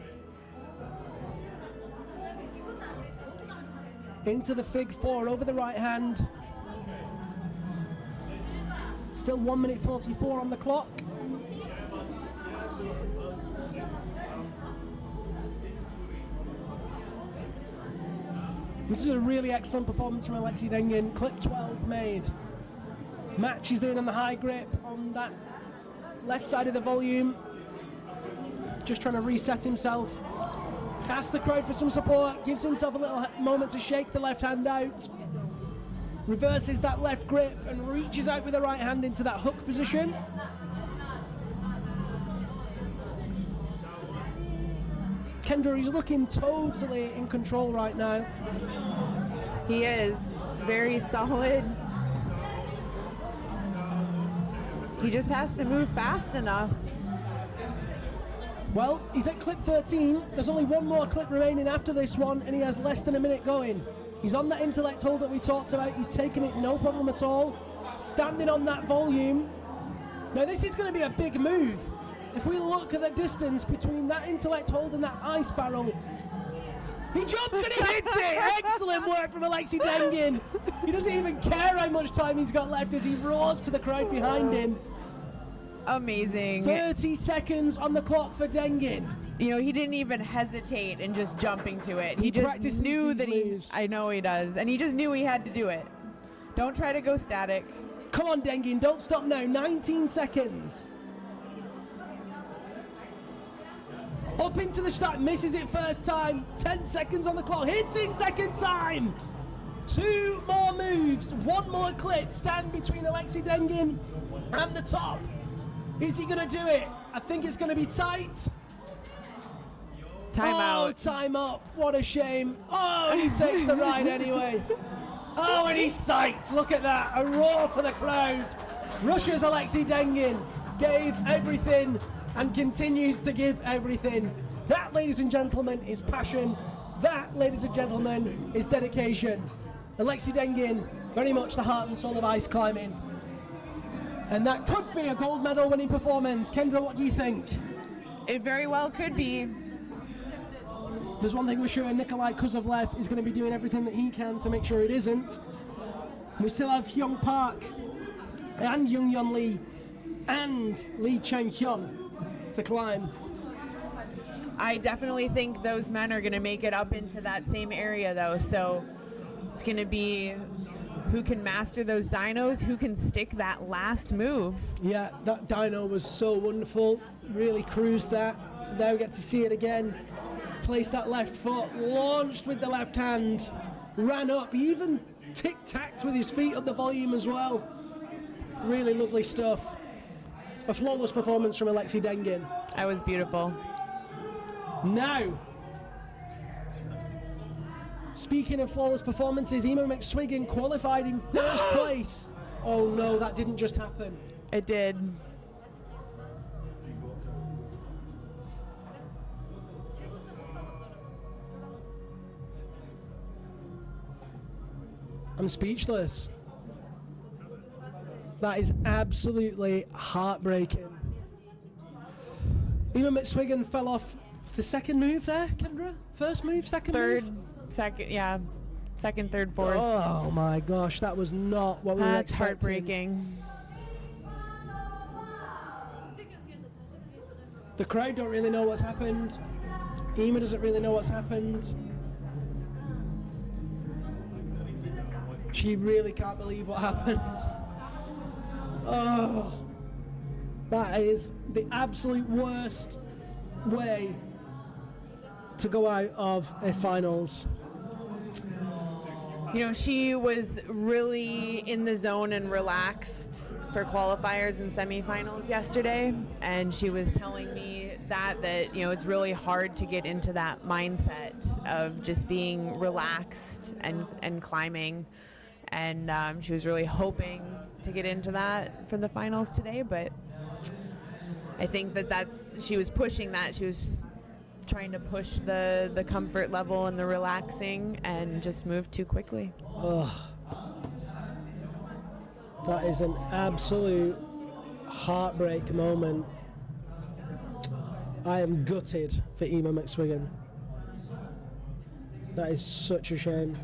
Into the fig four over the right hand. Still 1 minute 44 on the clock. This is a really excellent performance from Alexey Dengin. Clip 12 made. Match is in on the high grip on that left side of the volume. Just trying to reset himself. Asks the crowd for some support. Gives himself a little moment to shake the left hand out. Reverses that left grip and reaches out with the right hand into that hook position. Kendra, he's looking totally in control right now. He is very solid. He just has to move fast enough. Well, he's at clip 13. There's only one more clip remaining after this one, and he has less than a minute going. He's on that intellect hold that we talked about. He's taking it no problem at all. Standing on that volume. Now, this is going to be a big move. If we look at the distance between that intellect hold and that ice barrel, he jumps and he hits it! Excellent work from Alexey Dengin. He doesn't even care how much time he's got left as he roars to the crowd behind him. Amazing. 30 seconds on the clock for Dengin. You know, he didn't even hesitate in just jumping to it. He just knew that I know he does. And he just knew he had to do it. Don't try to go static. Come on, Dengin, don't stop now. 19 seconds. Up into the start, misses it first time. 10 seconds on the clock, hits it second time. 2 more moves, 1 more clip. Stand between Alexey Dengin and the top. Is he going to do it? I think it's going to be tight. Time out. Time up. What a shame. Oh, he takes the ride anyway. Oh, and he's psyched. Look at that. A roar for the crowd. Russia's Alexey Dengin gave everything and continues to give everything. That, ladies and gentlemen, is passion. That, ladies and gentlemen, is dedication. Alexey Dengin, very much the heart and soul of ice climbing. And that could be a gold medal winning performance. Kendra, what do you think? It very well could be. There's one thing we're sure, Nikolai Kuzovlev is going to be doing everything that he can to make sure it isn't. We still have Hee-yong Park and Young-Yeon Lee and Lee Chang-hyun to climb. I definitely think those men are going to make it up into that same area, though. So it's going to be who can master those dynos, who can stick that last move. Yeah, that dyno was so wonderful. Really cruised that. Now we get to see it again. Placed that left foot, launched with the left hand, ran up. He even tic-tacked with his feet up the volume as well. Really lovely stuff. A flawless performance from Alexey Dengin. That was beautiful. Now, speaking of flawless performances, Emma McSwiggan qualified in first place. Oh no, that didn't just happen. It did. I'm speechless. That is absolutely heartbreaking. Emma McSwiggan fell off the second move there, Kendra? First move, second move? Second, third, fourth. Oh my gosh, that was not what we were expecting. That's heartbreaking. The crowd don't really know what's happened. Emma doesn't really know what's happened. She really can't believe what happened. Oh, that is the absolute worst way to go out of a finals. You know, she was really in the zone and relaxed for qualifiers and semifinals yesterday, and she was telling me that you know, it's really hard to get into that mindset of just being relaxed and climbing, and she was really hoping to get into that for the finals today, but I think she was pushing that. She was trying to push the comfort level and the relaxing and just move too quickly. Oh, that is an absolute heartbreak moment. I am gutted for Emma McSwiggan. That is such a shame.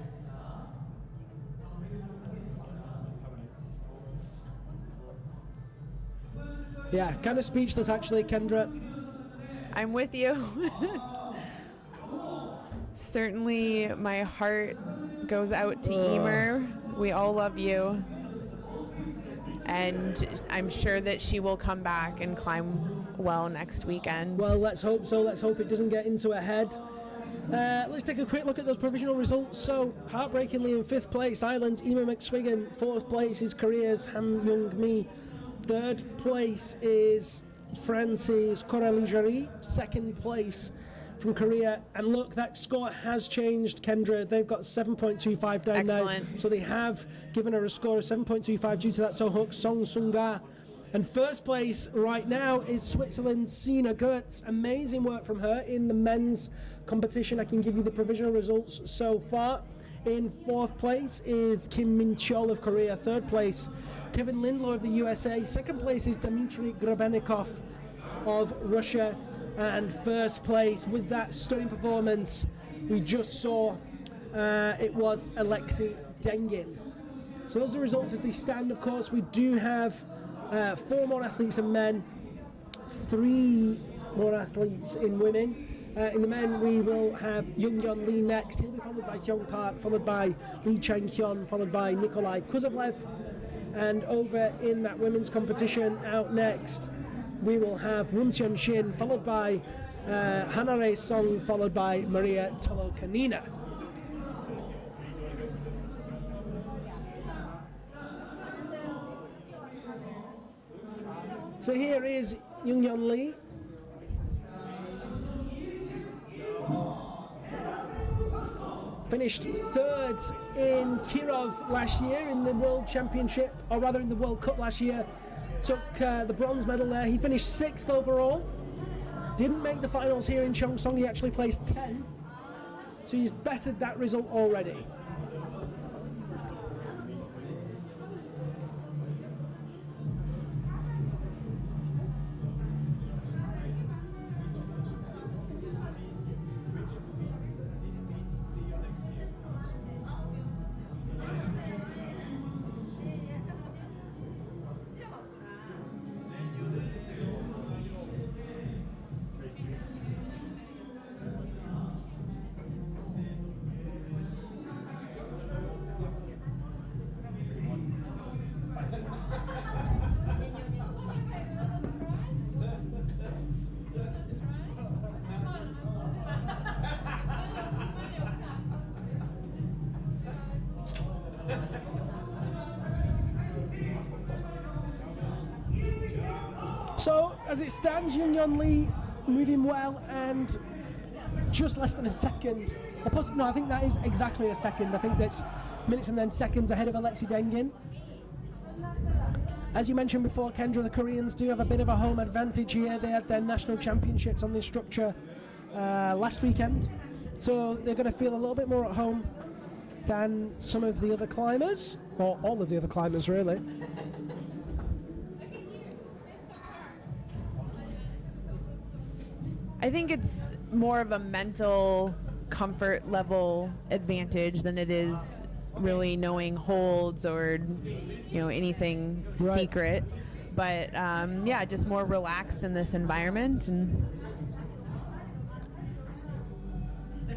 Yeah, kind of speechless actually, Kendra. I'm with you. Certainly my heart goes out to Emer. We all love you. And I'm sure that she will come back and climb well next weekend. Well, let's hope so. Let's hope it doesn't get into her head. Let's take a quick look at those provisional results. So, heartbreakingly in 5th place, Ireland's Emma McSwiggan. 4th place is Korea's Hee-yong Mi. 3rd place is France's Coralie Jarry. 2nd place from Korea. And look, that score has changed, Kendra. They've got 7.25 down Excellent. now. So they have given her a score of 7.25 due to that toe hook, Song Sunga. And 1st place right now is Switzerland's Sina Goetz. Amazing work from her in the men's competition. I can give you the provisional results so far. In 4th place is Kim Min-chol of Korea. 3rd place, Kevin Lindlow of the USA. 2nd place is Dmitrii Golovchenko of Russia. And 1st place, with that stunning performance we just saw, it was Alexey Dengin. So those are the results as they stand. Of course, we do have 4 more athletes in men, 3 more athletes in women. In the men, we will have Young-yeon Lee next. He'll be followed by Hee-yong Park, followed by Lee Chang-hyun, followed by Nikolai Kuzovlev. And over in that women's competition, out next, we will have Woon Seon Shin, followed by Hanare Song, followed by Maria Tolokanina. So here is Young-yeon Lee. Finished 3rd in Kirov last year in the World Championship, or rather in the World Cup last year. Took the bronze medal there. He finished 6th overall. Didn't make the finals here in Cheongsong. He actually placed 10th. So he's bettered that result already. So, as it stands, Young-yeon Lee moving well and just less than a second. No, I think that is exactly a second. I think that's minutes and then seconds ahead of Alexey Dengin. As you mentioned before, Kendra, the Koreans do have a bit of a home advantage here. They had their national championships on this structure last weekend. So they're going to feel a little bit more at home than some of the other climbers, or all of the other climbers, really. I think it's more of a mental comfort level advantage than it is really knowing holds or, you know, anything secret. But yeah, just more relaxed in this environment. And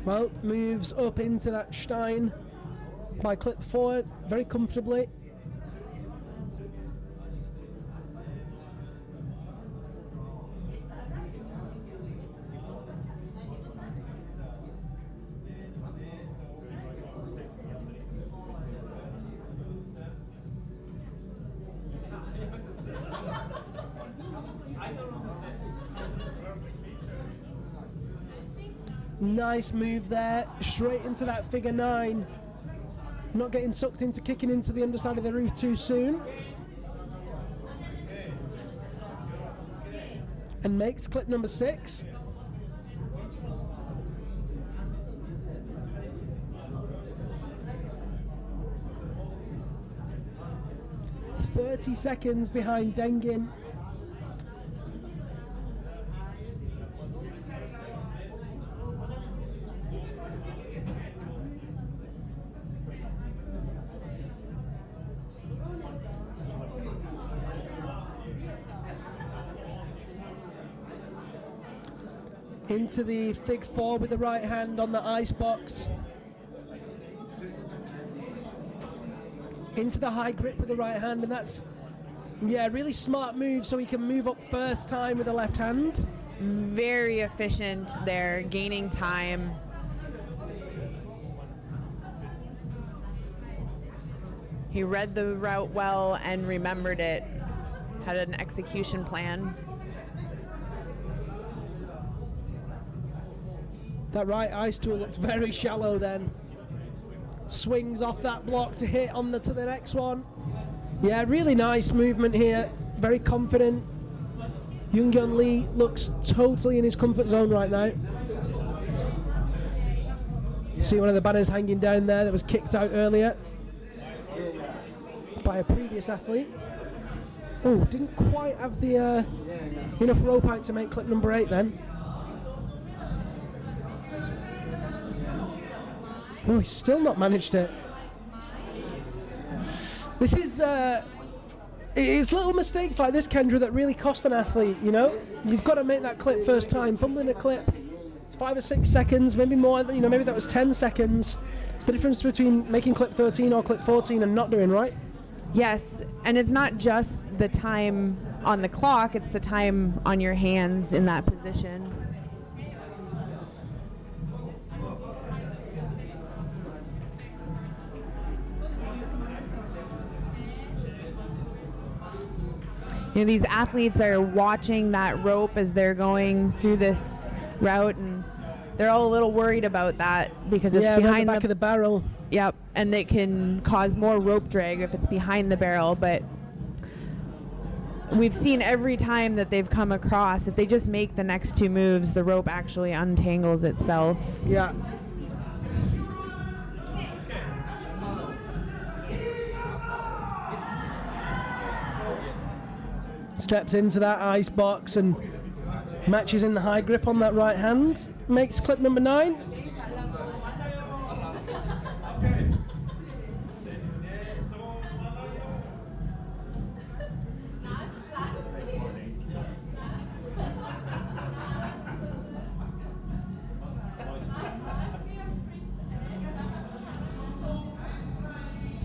well, moves up into that Stein by clip 4 very comfortably. Nice move there, straight into that figure 9. Not getting sucked into kicking into the underside of the roof too soon. And makes clip number 6. "30 seconds behind Dengin. Into the fig 4 with the right hand on the ice box. Into the high grip with the right hand, and that's, yeah, really smart move so he can move up first time with the left hand. Very efficient there, gaining time. He read the route well and remembered it, had an execution plan. That right ice tool looks very shallow then. Swings off that block to hit on to the next one. Yeah, really nice movement here. Very confident. Young Lee looks totally in his comfort zone right now. See one of the banners hanging down there that was kicked out earlier by a previous athlete. Oh, didn't quite have the enough rope out to make clip number 8 then. Oh, he's still not managed it. This is, it's little mistakes like this, Kendra, that really cost an athlete, you know? You've got to make that clip first time. Fumbling a clip, 5 or 6 seconds, maybe more, you know, maybe that was 10 seconds. It's the difference between making clip 13 or clip 14 and not doing, right? Yes, and it's not just the time on the clock, it's the time on your hands in that position. You know, these athletes are watching that rope as they're going through this route, and they're all a little worried about that because it's behind the back of the barrel. Yep, and it can cause more rope drag if it's behind the barrel, but we've seen every time that they've come across, if they just make the next 2 moves, the rope actually untangles itself. Yeah. Steps into that ice box and matches in the high grip on that right hand. Makes clip number 9.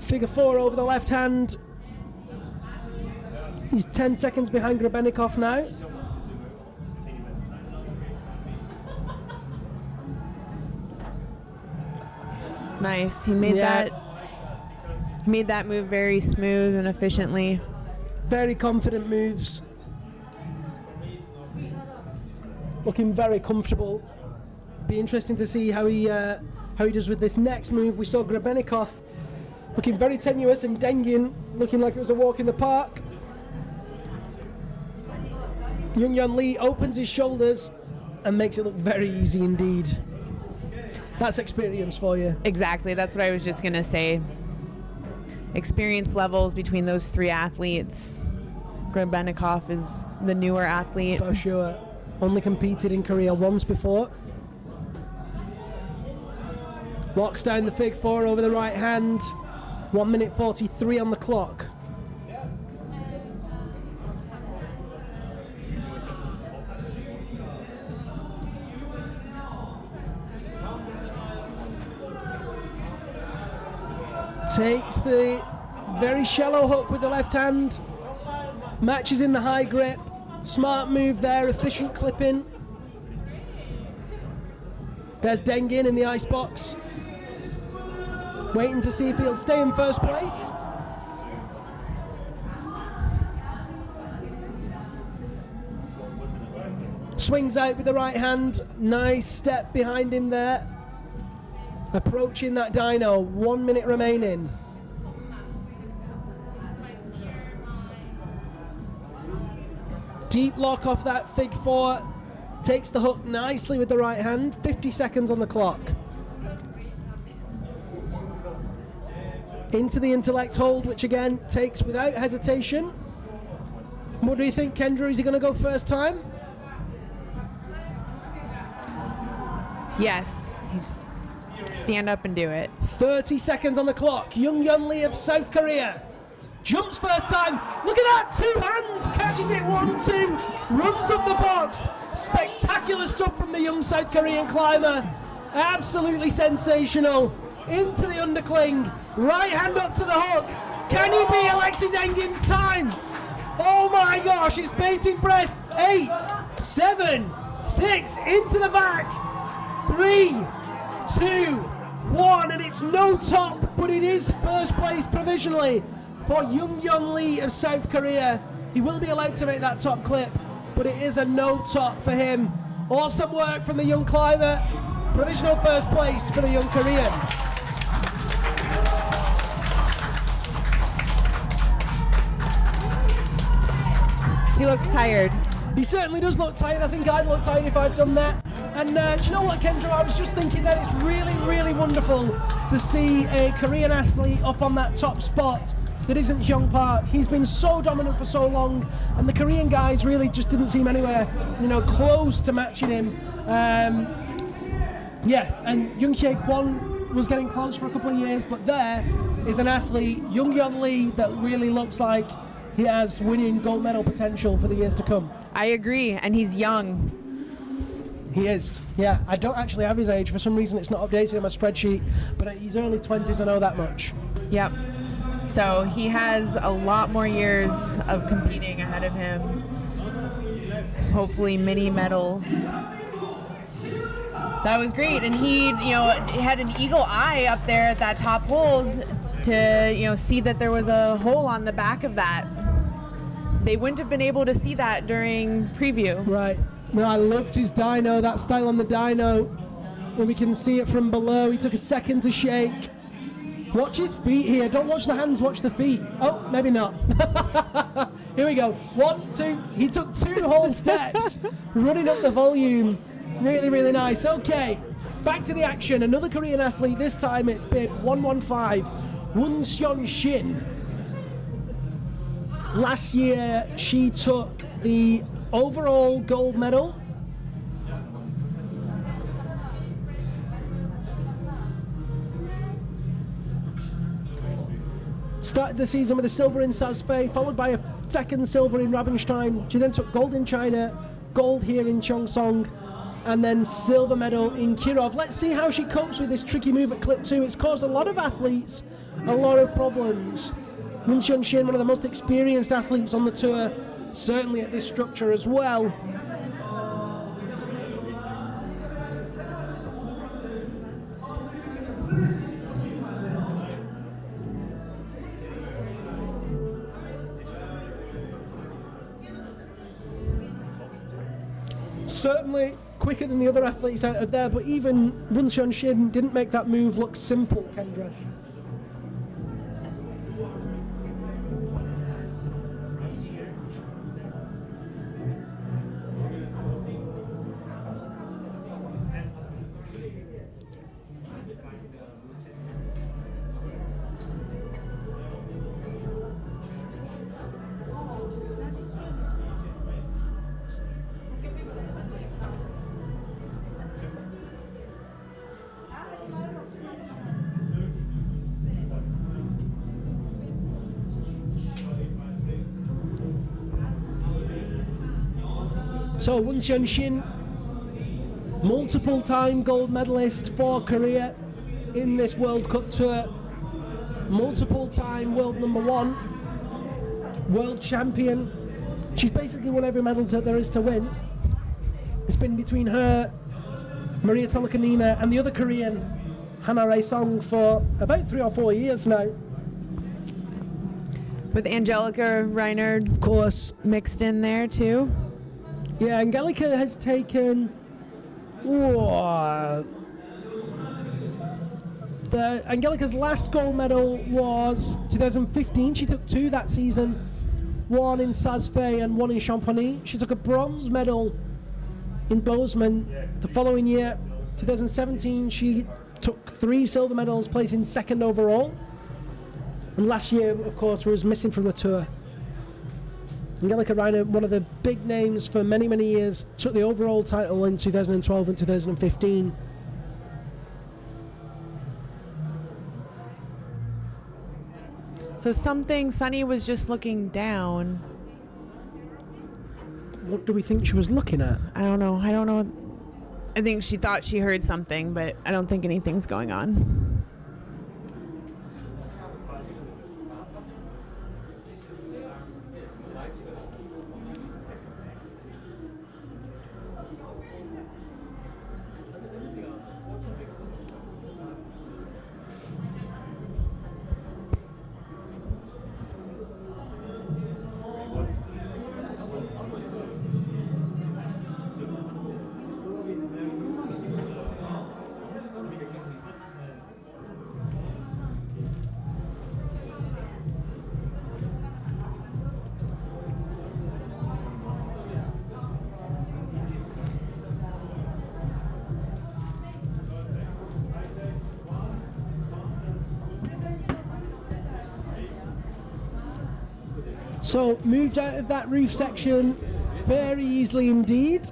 Figure 4 over the left hand. He's 10 seconds behind Grebennikov now. Nice. He made that move very smooth and efficiently. Very confident moves. Looking very comfortable. Be interesting to see how he does with this next move. We saw Grebennikov looking very tenuous and Dengin looking like it was a walk in the park. Young Lee opens his shoulders and makes it look very easy indeed. That's experience for you. Exactly, that's what I was just going to say. Experience levels between those 3 athletes. Grebennikov is the newer athlete. For sure. Only competed in Korea once before. Locks down the fig 4 over the right hand. 1 minute 43 on the clock. Takes the very shallow hook with the left hand. Matches in the high grip. Smart move there, efficient clipping. There's Dengin in the ice box. Waiting to see if he'll stay in first place. Swings out with the right hand. Nice step behind him there. Approaching that dyno. 1 minute remaining. Deep lock off that fig four. Takes the hook nicely with the right hand. 50 seconds on the clock. Into the intellect hold, which again takes without hesitation. What do you think, Kendra? Is he going to go first time? Yes, he's stand up and do it. 30 seconds on the clock. Young Lee of South Korea jumps first time. Look at that, 2 hands, catches it 1-2, runs up the box. Spectacular stuff from the young South Korean climber. Absolutely sensational. Into the undercling, right hand up to the hook. Can he be Alexey Dengin's time? Oh my gosh, it's bated breath. 8, 7, 6, into the back. 3, 2, 1, and it's no top, but it is first place provisionally for Young Lee of South Korea. He will be allowed to make that top clip, but it is a no top for him. Awesome work from the young climber. Provisional first place for the young Korean. He looks tired. He certainly does look tired. I think I'd look tired if I'd done that. And do you know what, Kendra? I was just thinking that it's really, really wonderful to see a Korean athlete up on that top spot that isn't Hee-yong Park. He's been so dominant for so long, and the Korean guys really just didn't seem anywhere, close to matching him. Yeah, and Young Kwon was getting close for a couple of years, but there is an athlete, Young Lee, that really looks like he has winning gold medal potential for the years to come. I agree, and he's young. He is, yeah. I don't actually have his age. For some reason, it's not updated in my spreadsheet, but he's early 20s, I know that much. Yep. So he has a lot more years of competing ahead of him. Hopefully many medals. That was great, and he, had an eagle eye up there at that top hold to, see that there was a hole on the back of that. They wouldn't have been able to see that during preview. Right. No, I loved his dyno, that style on the dyno. And we can see it from below. He took a second to shake. Watch his feet here. Don't watch the hands, watch the feet. Oh, maybe not. Here we go. 1, 2. He took 2 whole steps, running up the volume. Really, really nice. Okay, back to the action. Another Korean athlete. This time it's bib 115, Woon Shin. Last year, she took the overall gold medal. Started the season with a silver in Saas-Fei, followed by a second silver in Rabenstein. She then took gold in China, gold here in Cheongsong, and then silver medal in Kirov. Let's see how she copes with this tricky move at clip 2. It's caused a lot of athletes a lot of problems. Woon Shin, one of the most experienced athletes on the tour, certainly at this structure as well. Certainly quicker than the other athletes out of there, but even Woon Shin didn't make that move look simple, Kendra. So Woon Shin, multiple-time gold medalist for Korea in this World Cup tour. multiple time world number 1, world champion. She's basically won every medal that there is to win. It's been between her, Maria Tolokanina, and the other Korean, Hana Rae-song, for about 3 or 4 years now. With Angelika Reinhard, Of course. mixed in there too. Yeah, Angelika has taken... Angelika's last gold medal was 2015. She took 2 that season, 1 in Saas-Fee and 1 in Chamonix. She took a bronze medal in Bozeman the following year. 2017, she took 3 silver medals, placing 2nd overall. And last year, of course, was missing from the tour. Angelika Reinhard, one of the big names for many, many years, took the overall title in 2012 and 2015. So Sunny was just looking down. What do we think she was looking at? I don't know. I think she thought she heard something, but I don't think anything's going on. So moved out of that roof section very easily indeed.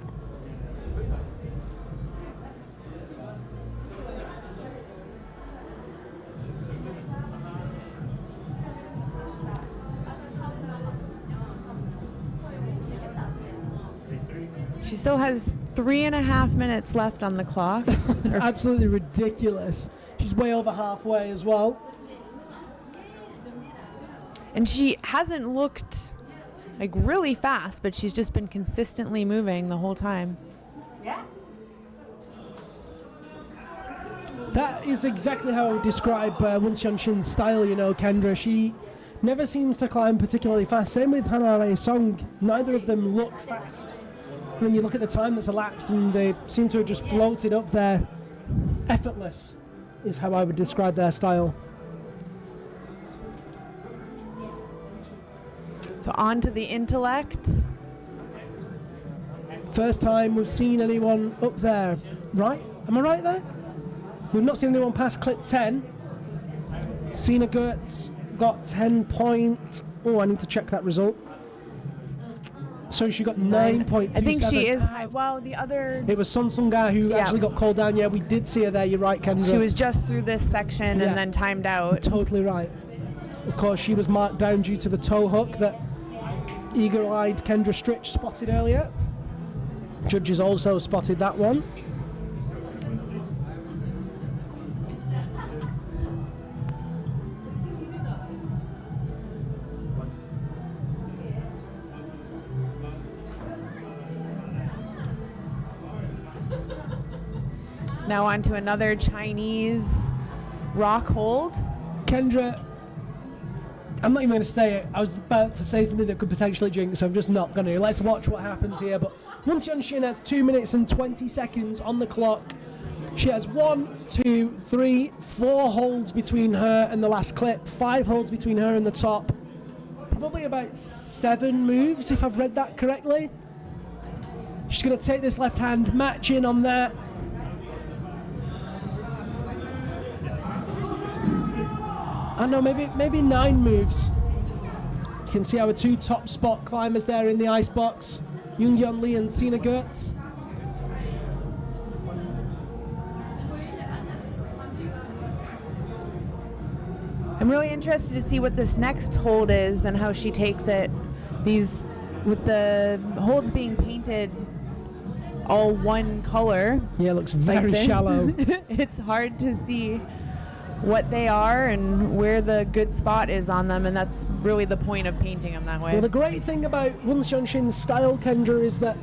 She still has 3.5 minutes left on the clock. It's absolutely ridiculous. She's way over halfway as well. And she hasn't looked like really fast, but she's just been consistently moving the whole time. Yeah. That is exactly how I would describe Won Seon-shin's style, you know, Kendra. She never seems to climb particularly fast. Same with Hana Rae-song. Neither of them look fast. When you look at the time that's elapsed, and they seem to have just floated up there. Effortless is how I would describe their style. So on to the intellect. First time we've seen anyone up there, right? Am I right there? We've not seen anyone past clip 10. Sina Gertz got 10 points. Oh, I need to check that result. So she got 9.27. I think she is high. Well, the other... It was Sun Sung-ga who actually got called down. Yeah, we did see her there. You're right, Kendra. She was just through this section and then timed out. Totally right. Of course, she was marked down due to the toe hook that eagle-eyed Kendra Stritch spotted earlier. Judges also spotted that one. Now on to another Chinese rock hold. Kendra, I'm not even going to say it. I was about to say something that could potentially jinx, so I'm just not going to. Let's watch what happens here. But Won Seon-shin has 2 minutes and 20 seconds on the clock. She has 1, 2, 3, 4 holds between her and the last clip, 5 holds between her and the top. Probably about 7 moves, if I've read that correctly. She's going to take this left hand, match in on that. I know, maybe 9 moves. You can see our 2 top spot climbers there in the ice box, Yoon Hyun Lee and Sina Gertz. I'm really interested to see what this next hold is and how she takes it. These, with the holds being painted all one color. Yeah, it looks very like shallow. It's hard to see what they are and where the good spot is on them, and that's really the point of painting them that way. Well, the great thing about Won Xiaoxin's style, Kendra, is that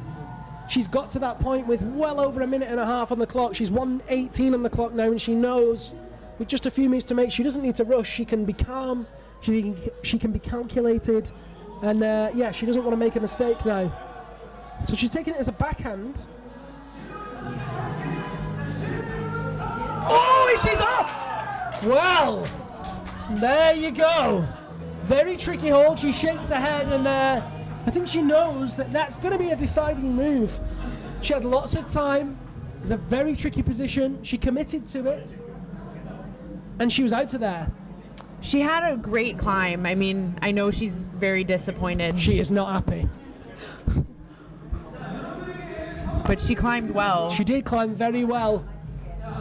she's got to that point with well over a minute and a half on the clock. She's 1:18 on the clock now, and she knows with just a few moves to make, she doesn't need to rush. She can be calm, she can be calculated, and yeah, she doesn't want to make a mistake now. So she's taking it as a backhand. Oh, she's off! Well, there you go. Very tricky hold. She shakes her head, and I think she knows that that's going to be a deciding move. She had lots of time. It was a very tricky position. She committed to it, and she was out of there. She had a great climb. I mean, I know she's very disappointed. She is not happy. But she climbed well. She did climb very well.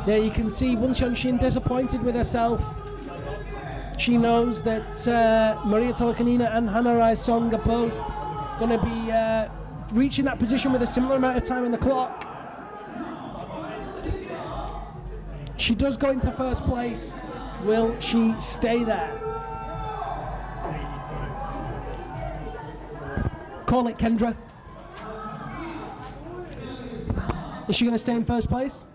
Yeah, you can see Won Xiaoxin disappointed with herself. She knows that Maria Tolokanina and Hannah Rai-Song are both going to be reaching that position with a similar amount of time on the clock. She does go into first place. Will she stay there? Call it, Kendra. Is she going to stay in first place?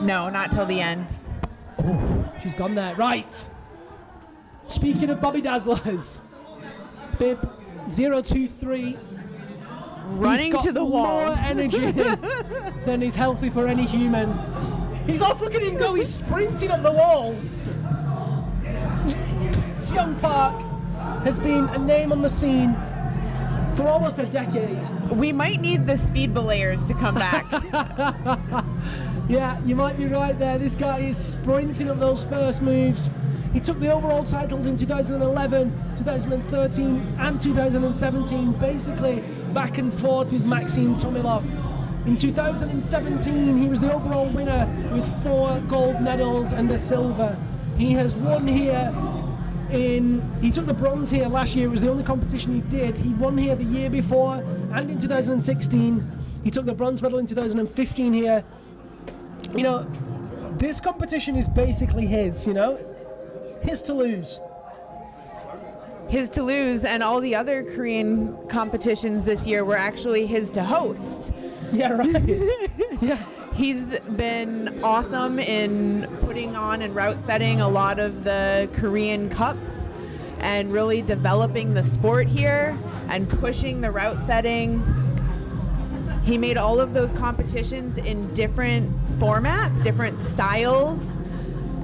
No, not till the end. Oh, she's gone there. Right. Speaking of Bobby Dazzlers, bib 023. Running to the wall. More energy than is healthy for any human. He's off. Look at him go. He's sprinting up the wall. Hee-yong Park has been a name on the scene for almost a decade. We might need the speed belayers to come back. Yeah, you might be right there. This guy is sprinting up those first moves. He took the overall titles in 2011, 2013, and 2017, basically back and forth with Maxim Tomilov. In 2017, he was the overall winner with 4 gold medals and a silver. He has won here he took the bronze here last year. It was the only competition he did. He won here the year before, and in 2016. He took the bronze medal in 2015 here. You know, this competition is basically his, you know? His to lose. His to lose, and all the other Korean competitions this year were actually his to host. Yeah, right. Yeah. He's been awesome in putting on and route setting a lot of the Korean Cups and really developing the sport here and pushing the route setting. He made all of those competitions in different formats, different styles,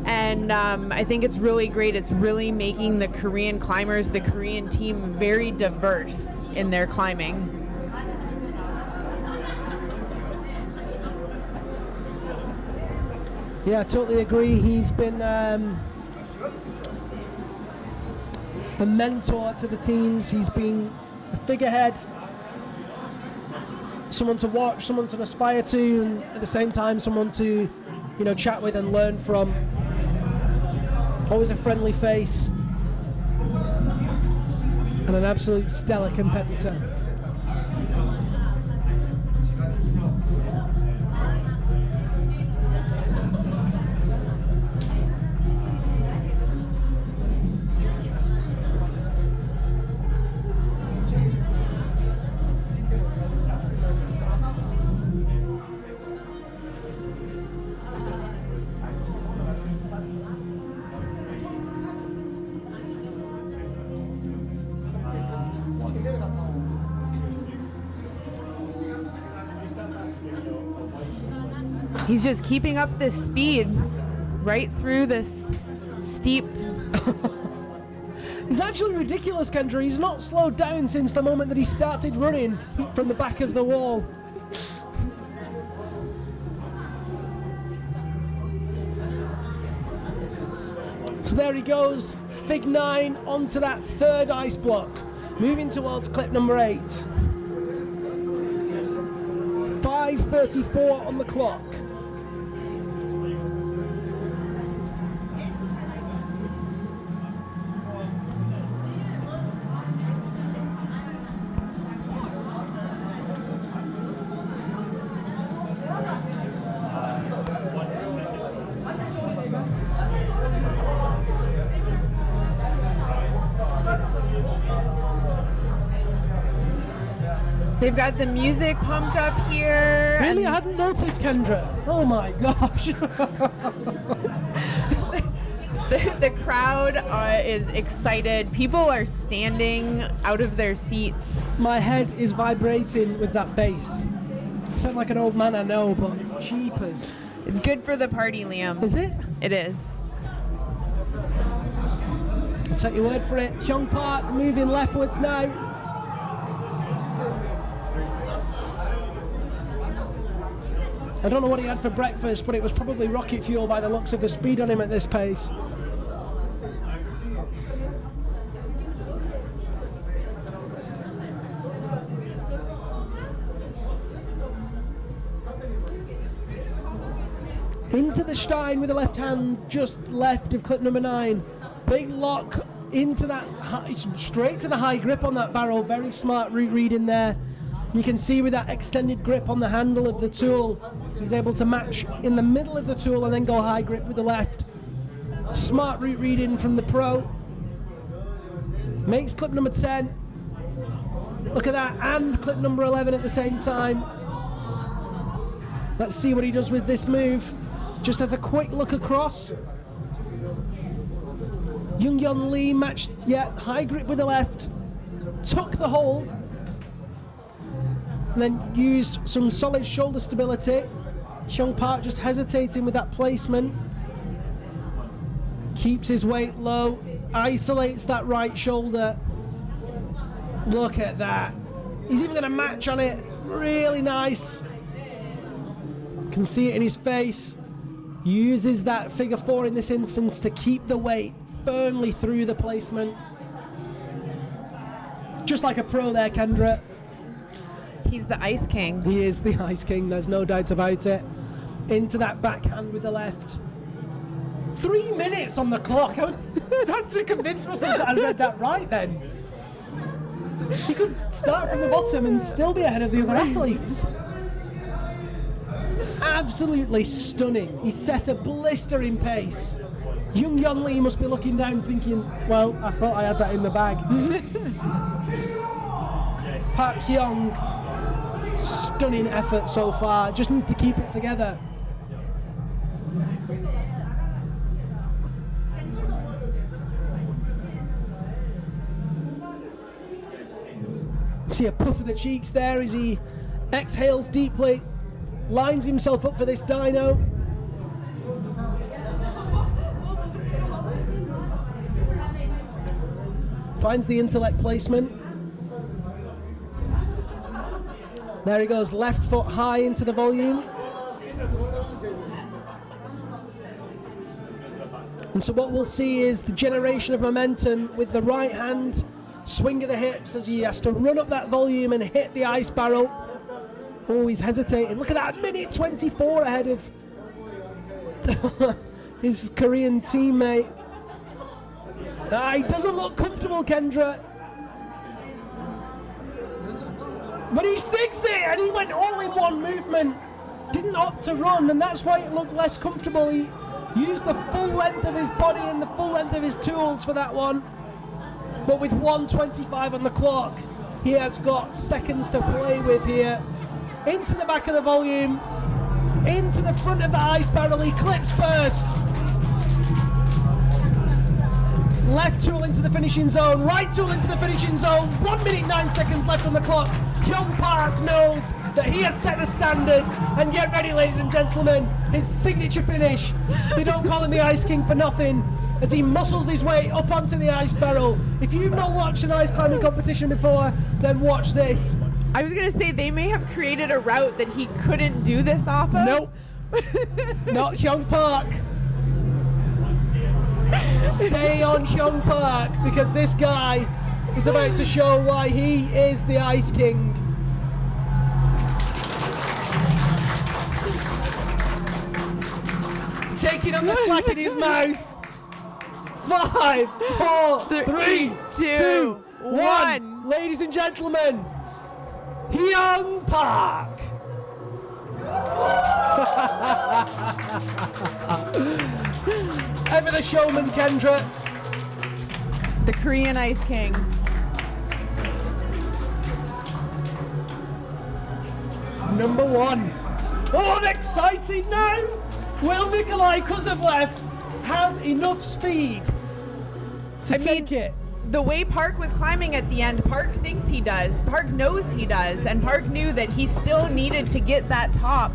and I think it's really great. It's really making the Korean climbers, the Korean team, very diverse in their climbing. Yeah, I totally agree. He's been the mentor to the teams. He's been a figurehead, someone to watch, someone to aspire to, and at the same time, someone to, you know, chat with and learn from. Always a friendly face and an absolute stellar competitor. He's just keeping up this speed right through this steep. It's actually ridiculous, Kendra. He's not slowed down since the moment that he started running from the back of the wall. So there he goes, Fig 9 onto that third ice block, moving towards clip number 8. 5:34 on the clock. They've got the music pumped up here. Really? I hadn't noticed, Kendra. Oh my gosh. The crowd is excited. People are standing out of their seats. My head is vibrating with that bass. I sound like an old man, I know, but cheapers. It's good for the party, Liam. Is it? It is. I'll take your word for it. Hee-yong Park moving leftwards now. I don't know what he had for breakfast, but it was probably rocket fuel by the looks of the speed on him at this pace. Into the Stein with the left hand, just left of clip number 9. Big lock into that, straight to the high grip on that barrel. Very smart route reading there. You can see with that extended grip on the handle of the tool, he's able to match in the middle of the tool and then go high grip with the left. Smart route reading from the pro. Makes clip number 10. Look at that, and clip number 11 at the same time. Let's see what he does with this move. Just as a quick look across. Young Lee matched, high grip with the left. Took the hold. And then used some solid shoulder stability. Hee-yong Park just hesitating with that placement. Keeps his weight low. Isolates that right shoulder. Look at that. He's even going to match on it. Really nice. Can see it in his face. Uses that figure 4 in this instance to keep the weight firmly through the placement. Just like a pro there, Kendra. He's the Ice King. He is the Ice King, there's no doubt about it. Into that backhand with the left. 3 minutes on the clock. I had to convince myself that I read that right then. He could start from the bottom and still be ahead of the other athletes. Absolutely stunning. He set a blistering pace. Young Lee must be looking down thinking, well, I thought I had that in the bag. Park Hee-yong, stunning effort so far. Just needs to keep it together. See a puff of the cheeks there as he exhales deeply, lines himself up for this dyno. Finds the intellect placement. There he goes, left foot high into the volume. And so what we'll see is the generation of momentum with the right hand, swing of the hips as he has to run up that volume and hit the ice barrel. Oh, he's hesitating. Look at that, minute 24 ahead of his Korean teammate. He doesn't look comfortable, Kendra. But he sticks it, and he went all in one movement. Didn't opt to run, and that's why it looked less comfortable. He used the full length of his body and the full length of his tools for that one. But with 1:25 on the clock, he has got seconds to play with here. Into the back of the volume, into the front of the ice barrel. He clips first. Left tool into the finishing zone, right tool into the finishing zone. 1 minute 9 seconds left on the clock. Hee-yong Park knows that he has set the standard. And get ready, ladies and gentlemen, his signature finish. They don't call him the Ice King for nothing, as he muscles his way up onto the ice barrel. If you've not watched an ice climbing competition before, then watch this. I was going to say, they may have created a route that he couldn't do this off of. Nope. Not Hee-yong Park. Stay on Hee-yong Park, because this guy is about to show why he is the Ice King. Taking on the slack in his mouth. 5, 4, 3, 2, 1. Ladies and gentlemen, Hee-yong Park. Ever the showman, Kendra. The Korean Ice King. number 1. Oh, I'm excited now! Will Nikolai Kuzovlev have enough speed to take it? The way Park was climbing at the end, Park thinks he does. Park knows he does. And Park knew that he still needed to get that top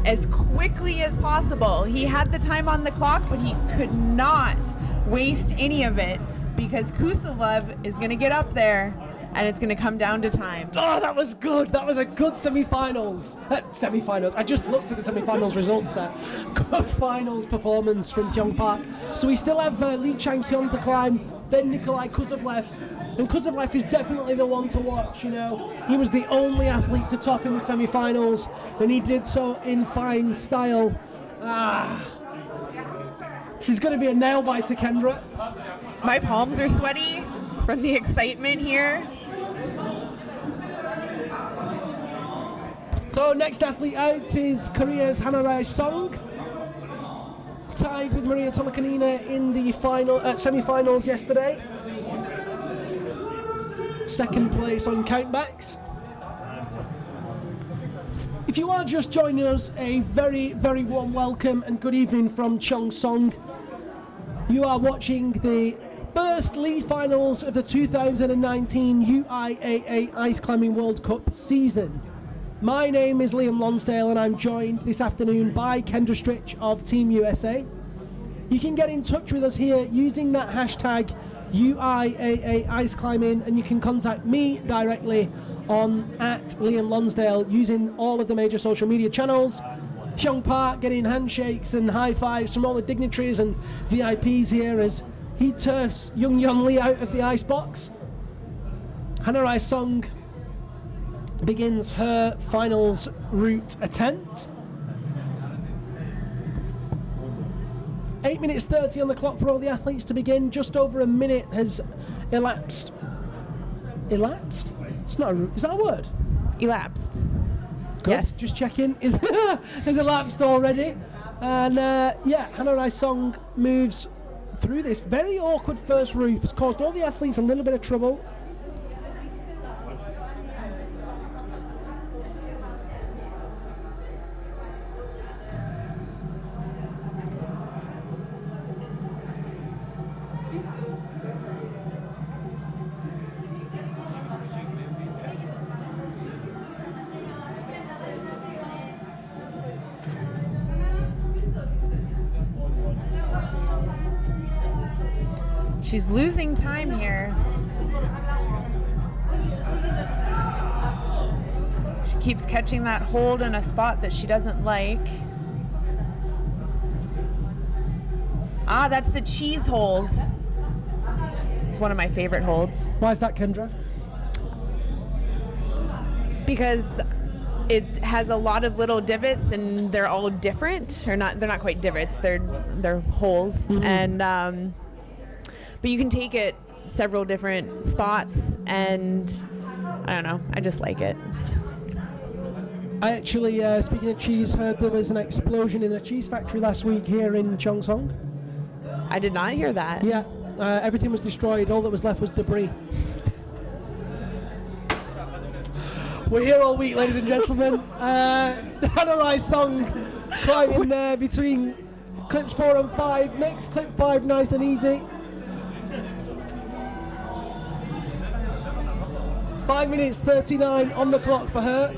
as quickly as possible. He had the time on the clock, but he could not waste any of it because Kuzovlev is going to get up there and it's going to come down to time. Oh, that was good. That was a good semi-finals. Semi-finals. I just looked at the semi-finals results there. Good finals performance from Hee-yong Park. So we still have Lee Chang-hyun to climb, then Nikolai Kuzovlev. And Kuzovlev is definitely the one to watch, you know. He was the only athlete to top in the semi-finals, and he did so in fine style. She's going to be a nail-biter, Kendra. My palms are sweaty from the excitement here. So next athlete out is Korea's Hanarai Song, tied with Maria Tolokanina in the semi-finals yesterday. Second place on countbacks. If you are just joining us, a very, very warm welcome and good evening from Cheongsong. You are watching the first lead finals of the 2019 UIAA Ice Climbing World Cup season. My name is Liam Lonsdale and I'm joined this afternoon by Kendra Stritch of Team USA. You can get in touch with us here using that hashtag UIAA Ice Climbing, and you can contact me directly on @Liam Lonsdale using all of the major social media channels. Hee-yong Park getting handshakes and high fives from all the dignitaries and VIPs here as he turfs Young Yeon Lee out of the ice box. Hanarai Song begins her finals route attempt. 8 minutes 30 on the clock for all the athletes to begin. Just over a minute has elapsed. Elapsed? It's not. Is that a word? Elapsed. Good. Yes. Just checking. Has elapsed already. And Hanarai Song moves through this very awkward first route. It's caused all the athletes a little bit of trouble. She's losing time here. She keeps catching that hold in a spot that she doesn't like. That's the cheese hold. It's one of my favorite holds. Why is that, Kendra? Because it has a lot of little divots and they're all different, or not. They're not quite divots. They're holes, and but you can take it several different spots, and I don't know. I just like it. I actually, speaking of cheese, heard there was an explosion in a cheese factory last week here in Cheongsong. I did not hear that. Yeah, everything was destroyed. All that was left was debris. We're here all week, ladies and gentlemen. Hanarai Song climbing there between clips 4 and 5. Makes clip 5 nice and easy. 5 minutes 39 on the clock for her.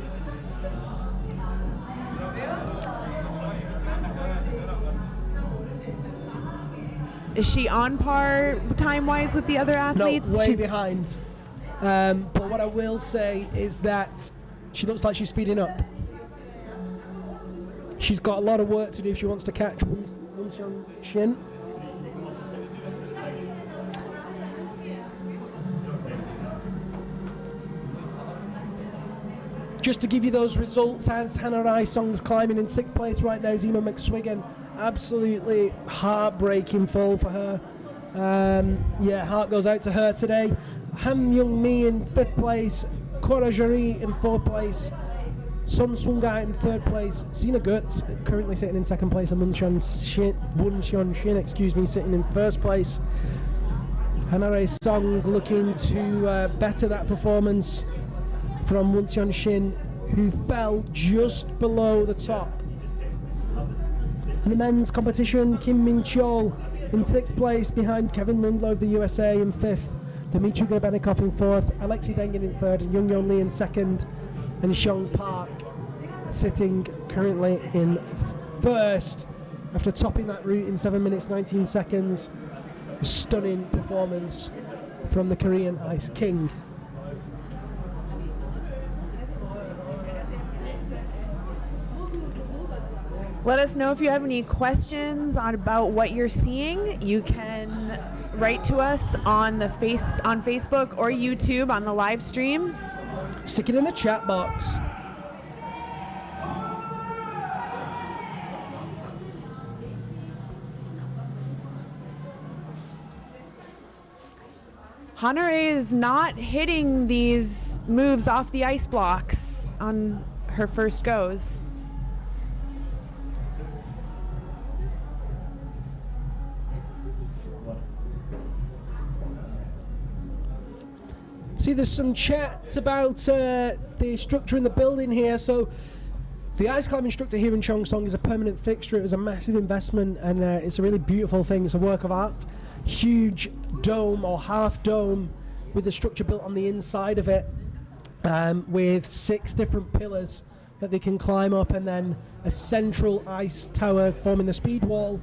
Is she on par time-wise with the other athletes? No, way behind. But what I will say is that she looks like she's speeding up. She's got a lot of work to do if she wants to catch Won Shin. Just to give you those results, as Hanarai Song's climbing in 6th place right now, Zema McSwiggan, absolutely heartbreaking fall for her. Heart goes out to her today. Han Young Mi in 5th place, Cora Jari in 4th place, Sun Sunga in 3rd place, Sina Götz currently sitting in 2nd place, and Won Xion Shin, sitting in 1st place. Hanarai Song looking to better that performance from Won Xion Shin who fell just below the top. In the men's competition, Kim Min-cheol in 6th place behind Kevin Lindlow of the USA in 5th, Dmitrii Golovchenko in 4th, Alexey Dengin in 3rd, and Young Lee in 2nd, and Hee-yong Park sitting currently in 1st after topping that route in 7 minutes 19 seconds. A stunning performance from the Korean Ice King. Let us know if you have any questions about what you're seeing. You can write to us on Facebook or YouTube on the live streams. Stick it in the chat box. Hanare is not hitting these moves off the ice blocks on her first goes. See, there's some chat about the structure in the building here. So the ice climbing structure here in Cheongsong is a permanent fixture. It was a massive investment, and it's a really beautiful thing. It's a work of art. Huge dome or half dome with the structure built on the inside of it, with 6 different pillars that they can climb up, and then a central ice tower forming the speed wall.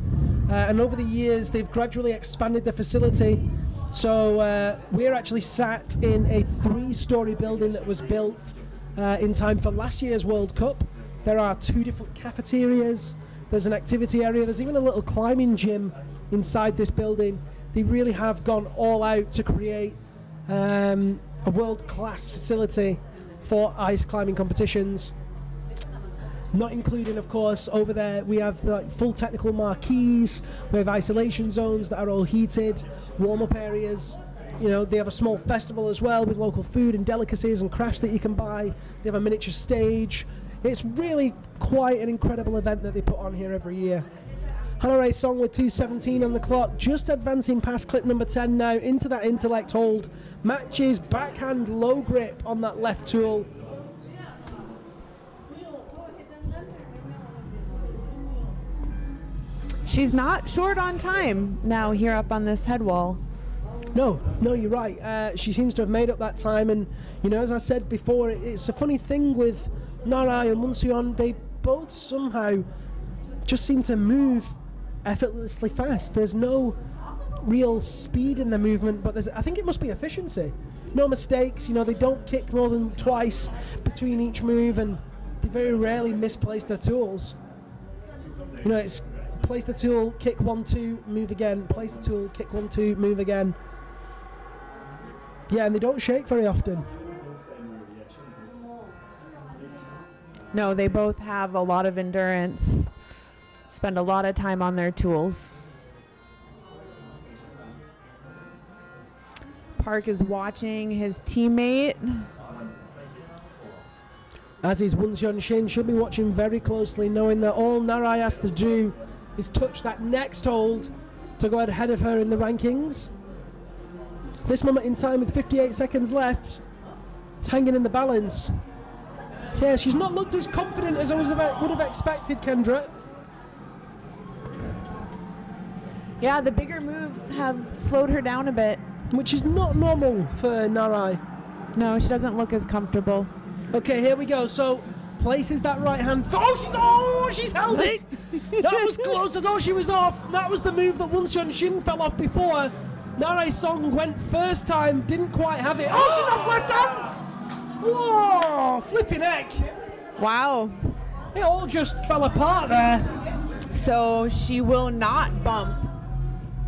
And over the years, they've gradually expanded the facility. So we're actually sat in a 3-story building that was built in time for last year's World Cup. There are 2 different cafeterias. There's an activity area. There's even a little climbing gym inside this building. They really have gone all out to create a world-class facility for ice climbing competitions. Not including, of course, over there we have the full technical marquees. We have isolation zones that are all heated, warm-up areas. You know, they have a small festival as well with local food and delicacies and crafts that you can buy. They have a miniature stage. It's really quite an incredible event that they put on here every year. Hanare Song with 2:17 on the clock, just advancing past clip number 10 now into that intellect hold. Matches backhand low grip on that left tool. She's not short on time now here up on this head wall. No, you're right. She seems to have made up that time, and you know, as I said before, it's a funny thing with Narai and Munseon. They both somehow just seem to move effortlessly fast. There's no real speed in the movement, but I think it must be efficiency. No mistakes. You know, they don't kick more than twice between each move, and they very rarely misplace their tools. You know, it's place the tool, kick 1, 2, move again. Place the tool, kick 1, 2, move again. Yeah, and they don't shake very often. No, they both have a lot of endurance, spend a lot of time on their tools. Park is watching his teammate. As is Wonseon Shin. She'll be watching very closely, knowing that all Narai has to do is touch that next hold to go ahead of her in the rankings. This moment in time with 58 seconds left, it's hanging in the balance. Yeah, she's not looked as confident as I would have expected, Kendra. Yeah, the bigger moves have slowed her down a bit. Which is not normal for Narai. No, she doesn't look as comfortable. Okay, here we go. So, places that right hand. She's held it! That was close. I thought she was off. That was the move that Wonseon Shin fell off before. Narai Song went first time, didn't quite have it. Oh, she's off left hand! Whoa! Flipping heck. Wow. It all just fell apart there. So she will not bump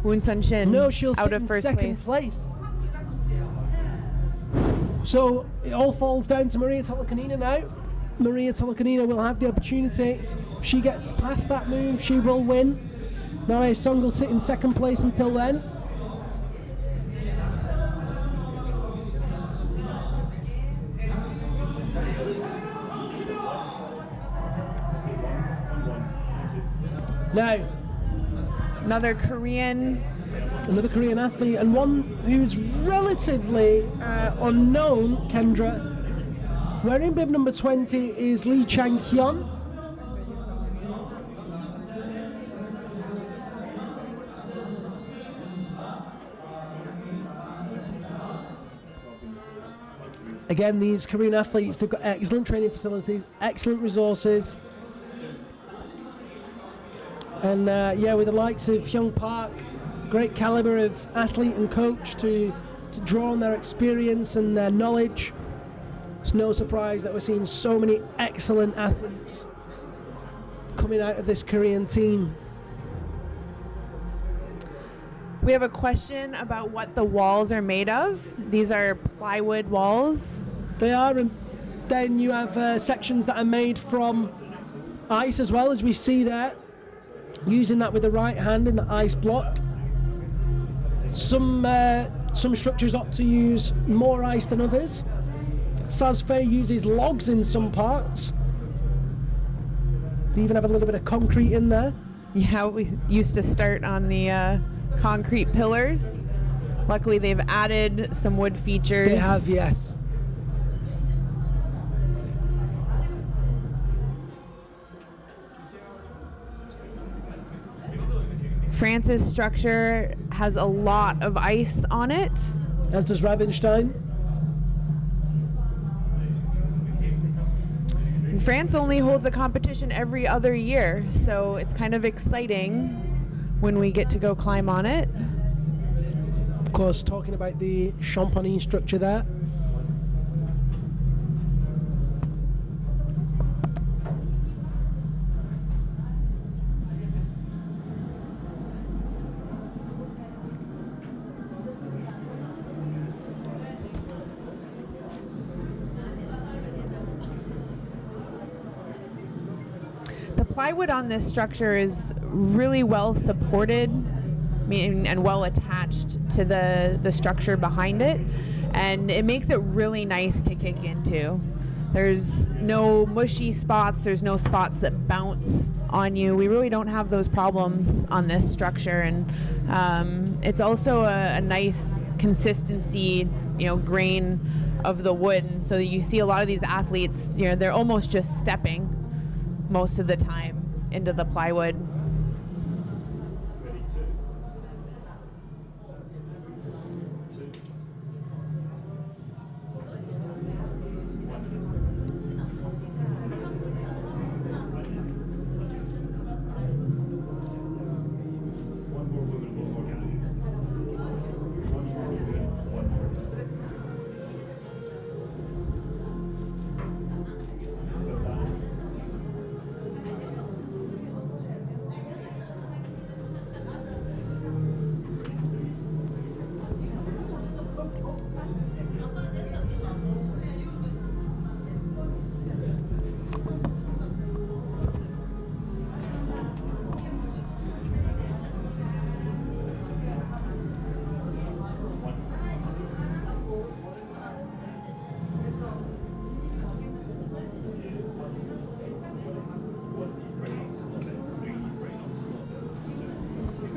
Wonseon Shin No, she'll out sit of in first second place. So it all falls down to Maria Tolokanina now. Maria Tolokanina will have the opportunity. If she gets past that move, she will win. Narai Song will sit in second place until then. Now, Another Korean athlete, and one who's relatively unknown, Kendra. Wearing bib number 20 is Lee Chang-hyun. Again, these Korean athletes, they've got excellent training facilities, excellent resources. And yeah, with the likes of Hee-yong Park, great caliber of athlete and coach to draw on their experience and their knowledge. It's no surprise that we're seeing so many excellent athletes coming out of this Korean team. We have a question about what the walls are made of. These are plywood walls. They are, and then you have sections that are made from ice as well, as we see there. Using that with the right hand in the ice block. Some structures opt to use more ice than others. Sasfei uses logs in some parts. They even have a little bit of concrete in there. Yeah, we used to start on the concrete pillars. Luckily, they've added some wood features. They have, yes. France's structure has a lot of ice on it. As does Rabenstein. And France only holds a competition every other year, so it's kind of exciting when we get to go climb on it. Of course, talking about the Champagny structure there. Plywood on this structure is really well supported, and well attached to the structure behind it, and it makes it really nice to kick into. There's no mushy spots, there's no spots that bounce on you. We really don't have those problems on this structure, and it's also a nice consistency, grain of the wood, and so you see a lot of these athletes, they're almost just stepping most of the time into the plywood.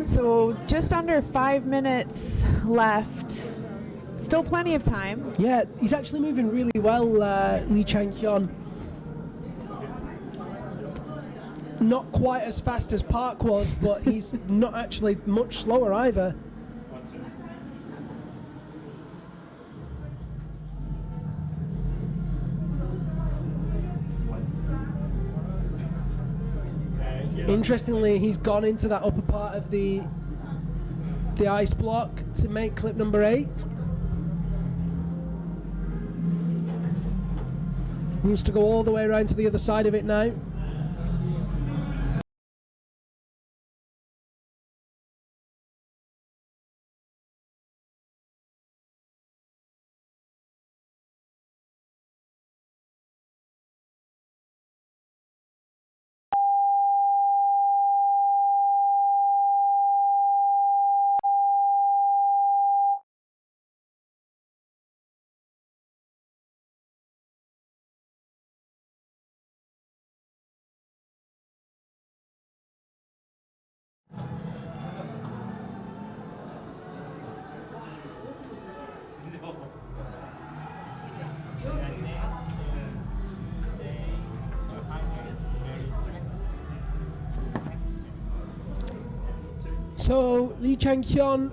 So just under 5 minutes left. Still plenty of time. Yeah, he's actually moving really well, Lee Chang-hyun. Not quite as fast as Park was, but he's not actually much slower either. Interestingly, he's gone into that upper part of the ice block to make clip number 8. He needs to go all the way around to the other side of it now. So Lee Chang-hyun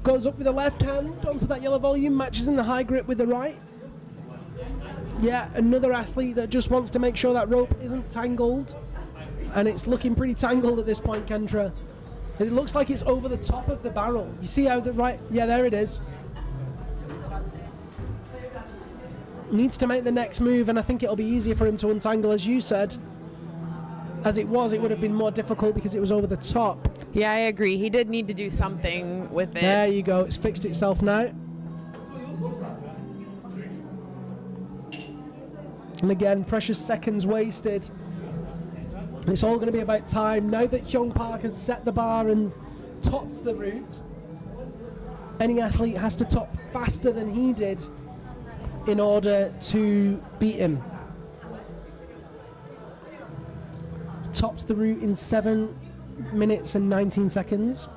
goes up with the left hand onto that yellow volume, matches in the high grip with the right. Yeah, another athlete that just wants to make sure that rope isn't tangled. And it's looking pretty tangled at this point, Kendra. It looks like it's over the top of the barrel. You see how the right... Yeah, there it is. Needs to make the next move, and I think it'll be easier for him to untangle, as you said. As it was, it would have been more difficult because it was over the top. Yeah, I agree. He did need to do something with it. There you go. It's fixed itself now. And again, precious seconds wasted. And it's all going to be about time. Now that Hee-yong Park has set the bar and topped the route, any athlete has to top faster than he did in order to beat him. Topped the route in 7 minutes and 19 seconds.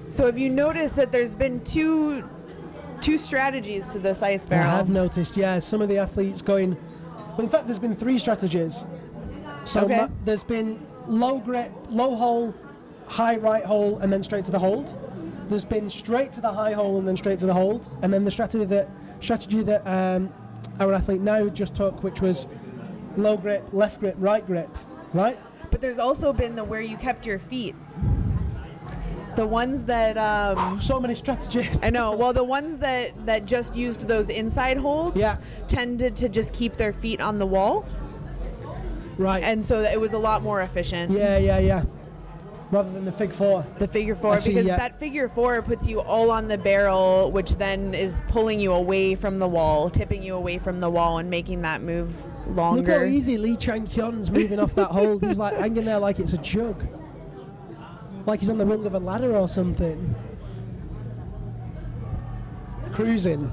So have you noticed that there's been two strategies to this ice barrel? I have noticed, yeah, some of the athletes going... Well, in fact, there's been 3 strategies. So okay. There's been low grip, low hole, high right hole, and then straight to the hold. There's been straight to the high hole and then straight to the hold. And then the strategy that our athlete now just took, which was low grip, left grip, right grip, right? But there's also been the where you kept your feet. The ones that... so many strategies. I know. Well, the ones that just used those inside holds tended to just keep their feet on the wall. Right. And so it was a lot more efficient. Yeah. Rather than the fig 4. The figure 4, because that figure 4 puts you all on the barrel, which then is pulling you away from the wall, tipping you away from the wall, and making that move longer. Look how easy Lee Chang-hyun's moving off that hold. He's like hanging there like it's a jug. Like he's on the rung of a ladder or something. Cruising.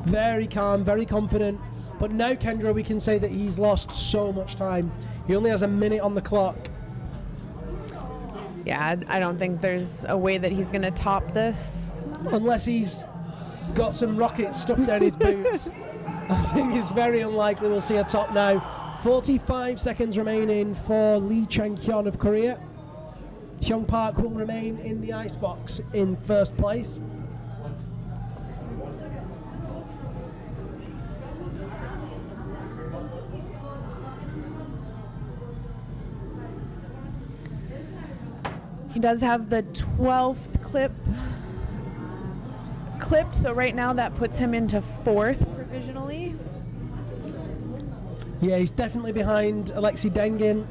Very calm, very confident. But now, Kendra, we can say that he's lost so much time. He only has a minute on the clock. Yeah, I don't think there's a way that he's going to top this. Unless he's got some rockets stuffed down his boots. I think it's very unlikely we'll see a top now. 45 seconds remaining for Lee Chang-hyun of Korea. Hee-yong Park will remain in the icebox in first place. He does have the 12th clipped, so right now that puts him into 4th provisionally. Yeah, he's definitely behind Alexey Dengin.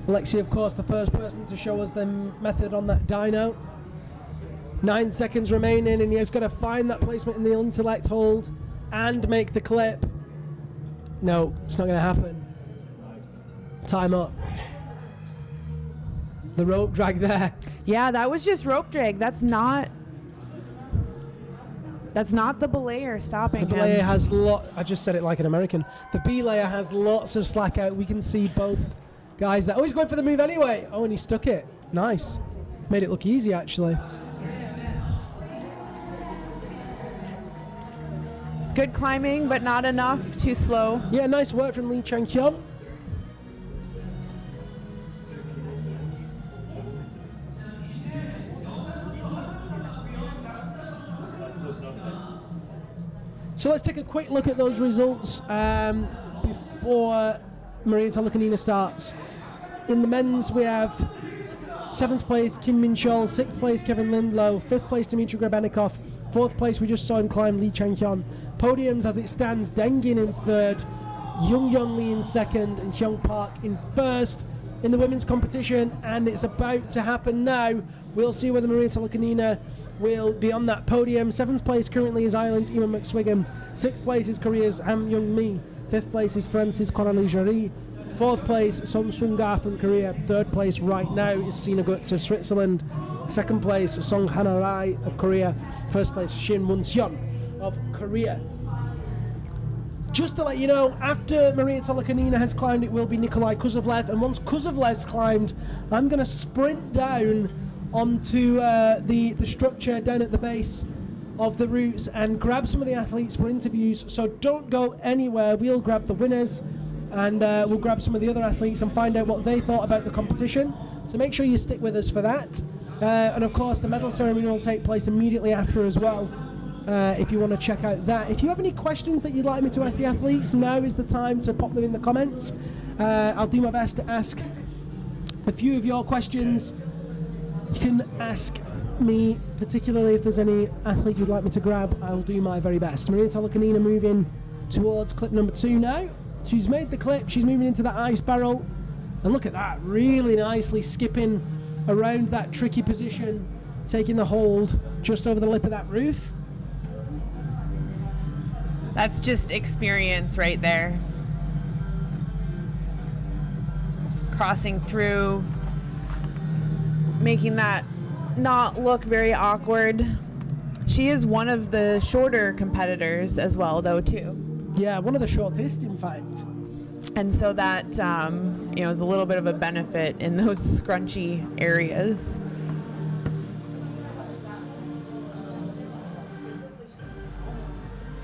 Alexey, of course, the first person to show us the method on that dyno. 9 seconds remaining, and he's got to find that placement in the intellect hold and make the clip. No, it's not going to happen. Time up. The rope drag there. Yeah, that was just rope drag. That's not the belayer stopping him. The belayer has I just said it like an American. The belayer has lots of slack out. We can see both guys that... Oh, he's going for the move anyway. Oh, and he stuck it. Nice. Made it look easy, actually. Good climbing, but not enough. Too slow. Yeah, nice work from Lee Chang-hyun. So let's take a quick look at those results before Maria Tolokanina starts. In the men's, we have 7th place Kim Min-chol, 6th place Kevin Lindlow, 5th place Dmitrii Golovchenko, 4th place we just saw him climb Lee Chang-hyun. Podiums as it stands, Dengin in 3rd, Young Lee in 2nd, and Hee-yong Park in 1st in the women's competition, and it's about to happen now. We'll see whether Maria Tolokanina will be on that podium. 7th place currently is Ireland's Emma McSwiggan. 6th place is Korea's Ham Young-mi. 5th place is Francis Coralie Jarry. 4th place, Son Sung-ga from Korea. 3rd place right now is Sina Gut of Switzerland. 2nd place, Song Hana-rai of Korea. 1st place, Shin Mun-seon of Korea. Just to let you know, after Maria Tolokanina has climbed, it will be Nikolai Kuzovlev. And once Kuzovlev's climbed, I'm going to sprint down onto the structure down at the base of the routes and grab some of the athletes for interviews. So don't go anywhere. We'll grab the winners and we'll grab some of the other athletes and find out what they thought about the competition. So make sure you stick with us for that. And of course, the medal ceremony will take place immediately after as well. If you want to check out that. If you have any questions that you'd like me to ask the athletes, now is the time to pop them in the comments. I'll do my best to ask a few of your questions. You can ask me, particularly if there's any athlete you'd like me to grab. I'll do my very best. Maria Tolokanina moving towards clip number 2 now. She's made the clip, she's moving into that ice barrel. And look at that, really nicely skipping around that tricky position, taking the hold just over the lip of that roof. That's just experience right there. Crossing through, making that not look very awkward. She is one of the shorter competitors as well, though, too. Yeah, one of the shortest, in fact. And so that, is a little bit of a benefit in those scrunchy areas.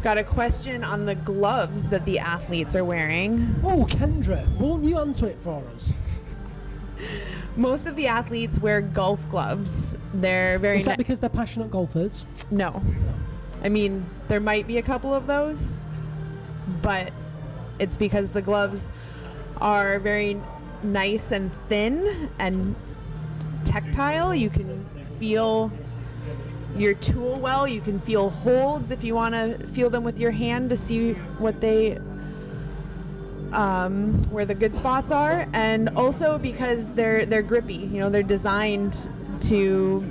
Got a question on the gloves that the athletes are wearing. Oh, Kendra, won't you answer it for us? Most of the athletes wear golf gloves. They're very... Is that because they're passionate golfers? No. I mean, there might be a couple of those, but it's because the gloves are very nice and thin and tactile. You can feel your tool well. You can feel holds if you want to feel them with your hand to see what they where the good spots are, and also because they're grippy. They're designed to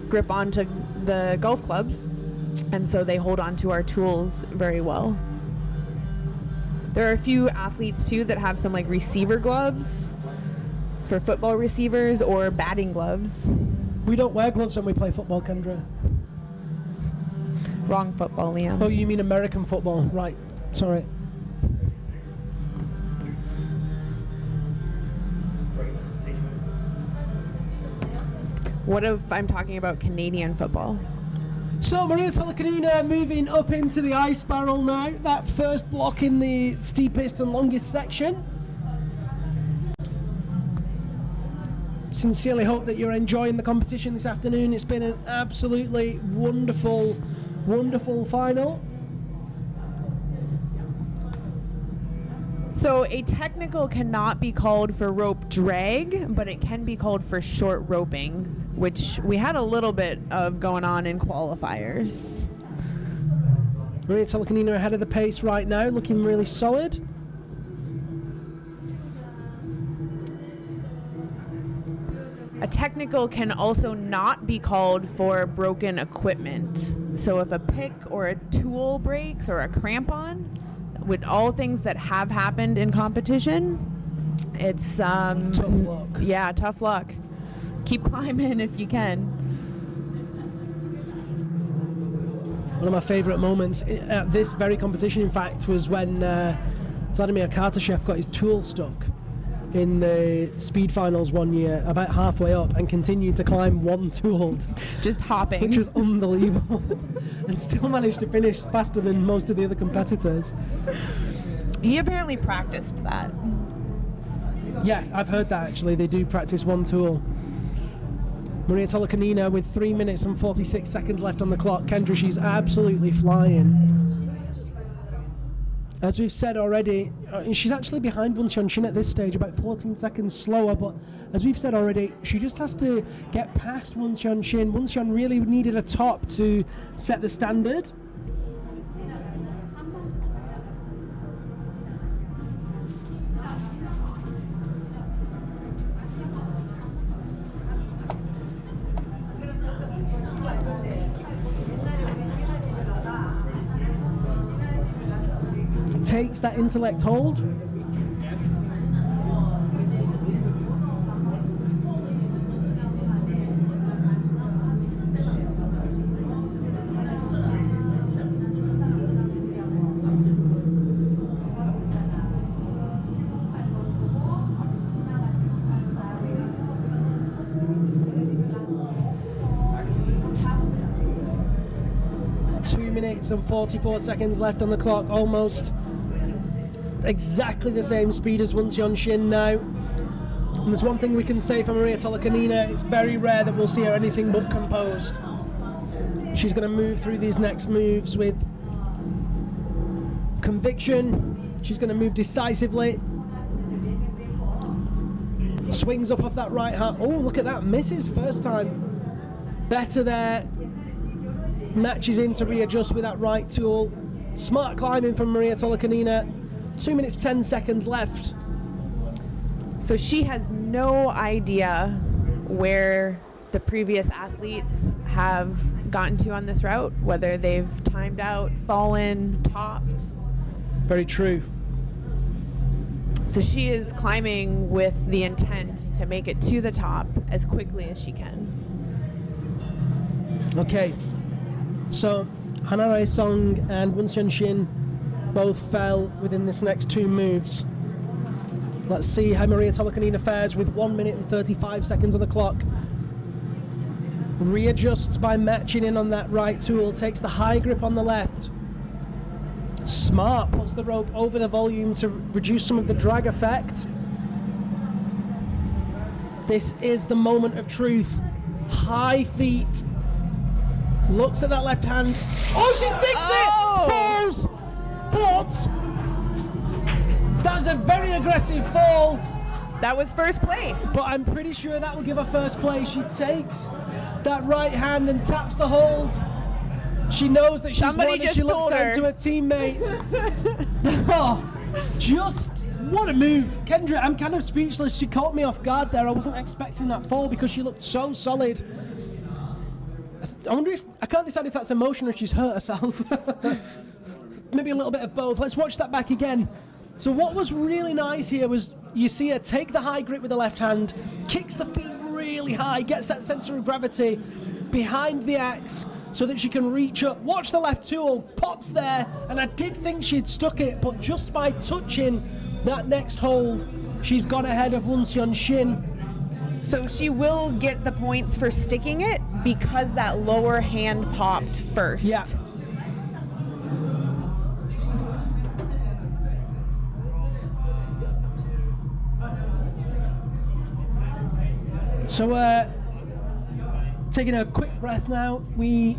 grip onto the golf clubs, and so they hold onto our tools very well. There are a few athletes too that have some like receiver gloves for football receivers or batting gloves. We don't wear gloves when we play football, Kendra. Wrong football, Liam. Oh, you mean American football? Right. Sorry. What if I'm talking about Canadian football? So Maria Tolokanina moving up into the ice barrel now. That first block in the steepest and longest section. Sincerely hope that you're enjoying the competition this afternoon. It's been an absolutely wonderful, wonderful final. So a technical cannot be called for rope drag, but it can be called for short roping, which we had a little bit of going on in qualifiers. Maria Tolokanina ahead of the pace right now, looking really solid. A technical can also not be called for broken equipment. So if a pick or a tool breaks or a crampon, with all things that have happened in competition, it's tough luck. Yeah, tough luck. Keep climbing if you can. One of my favourite moments at this very competition, in fact, was when Vladimir Kartashev got his tool stuck in the speed finals one year, about halfway up, and continued to climb one tool, just hopping, which was unbelievable, and still managed to finish faster than most of the other competitors. He apparently practiced that. Yeah, I've heard that actually. They do practice one tool. Maria Tolokanina with 3 minutes and 46 seconds left on the clock. Kendra, she's absolutely flying. As we've said already, she's actually behind Won Seon-shin at this stage, about 14 seconds slower, but as we've said already, she just has to get past Won Seon-shin. Won Seon really needed a top to set the standard. Takes that intellect hold. minutes and 44 seconds left on the clock, almost exactly the same speed as Won Shin now. And there's one thing we can say for Maria Tolokanina, it's very rare that we'll see her anything but composed. She's going to move through these next moves with conviction. She's going to move decisively. Swings up off that right hand. Oh, look at that, misses first time. Better there. Matches in to readjust with that right tool. Smart climbing from Maria Tolokanina. 2 minutes 10 seconds left. So she has no idea where the previous athletes have gotten to on this route, whether they've timed out, fallen, topped. Very true. So she is climbing with the intent to make it to the top as quickly as she can. Okay, so Hanare Song and Won Shin both fell within this next two moves. Let's see how Maria Tolokanina fares with 1 minute and 35 seconds on the clock. Readjusts by matching in on that right tool, takes the high grip on the left. Smart, puts the rope over the volume to reduce some of the drag effect. This is the moment of truth. High feet. Looks at that left hand. Oh, she sticks it! Falls! But that was a very aggressive fall. That was first place. But I'm pretty sure that will give her first place. She takes that right hand and taps the hold. She knows that she's won as she looks down to her teammate. Oh, just what a move. Kendra, I'm kind of speechless. She caught me off guard there. I wasn't expecting that fall because she looked so solid. I wonder if, I can't decide if that's emotion or she's hurt herself. Maybe a little bit of both. Let's watch that back again. So what was really nice here was you see her take the high grip with the left hand, kicks the feet really high, gets that center of gravity behind the axe so that she can reach up. Watch the left tool, pops there, and I did think she'd stuck it, but just by touching that next hold, she's gone ahead of Won Shin. So she will get the points for sticking it because that lower hand popped first. Yeah. So, taking a quick breath now. We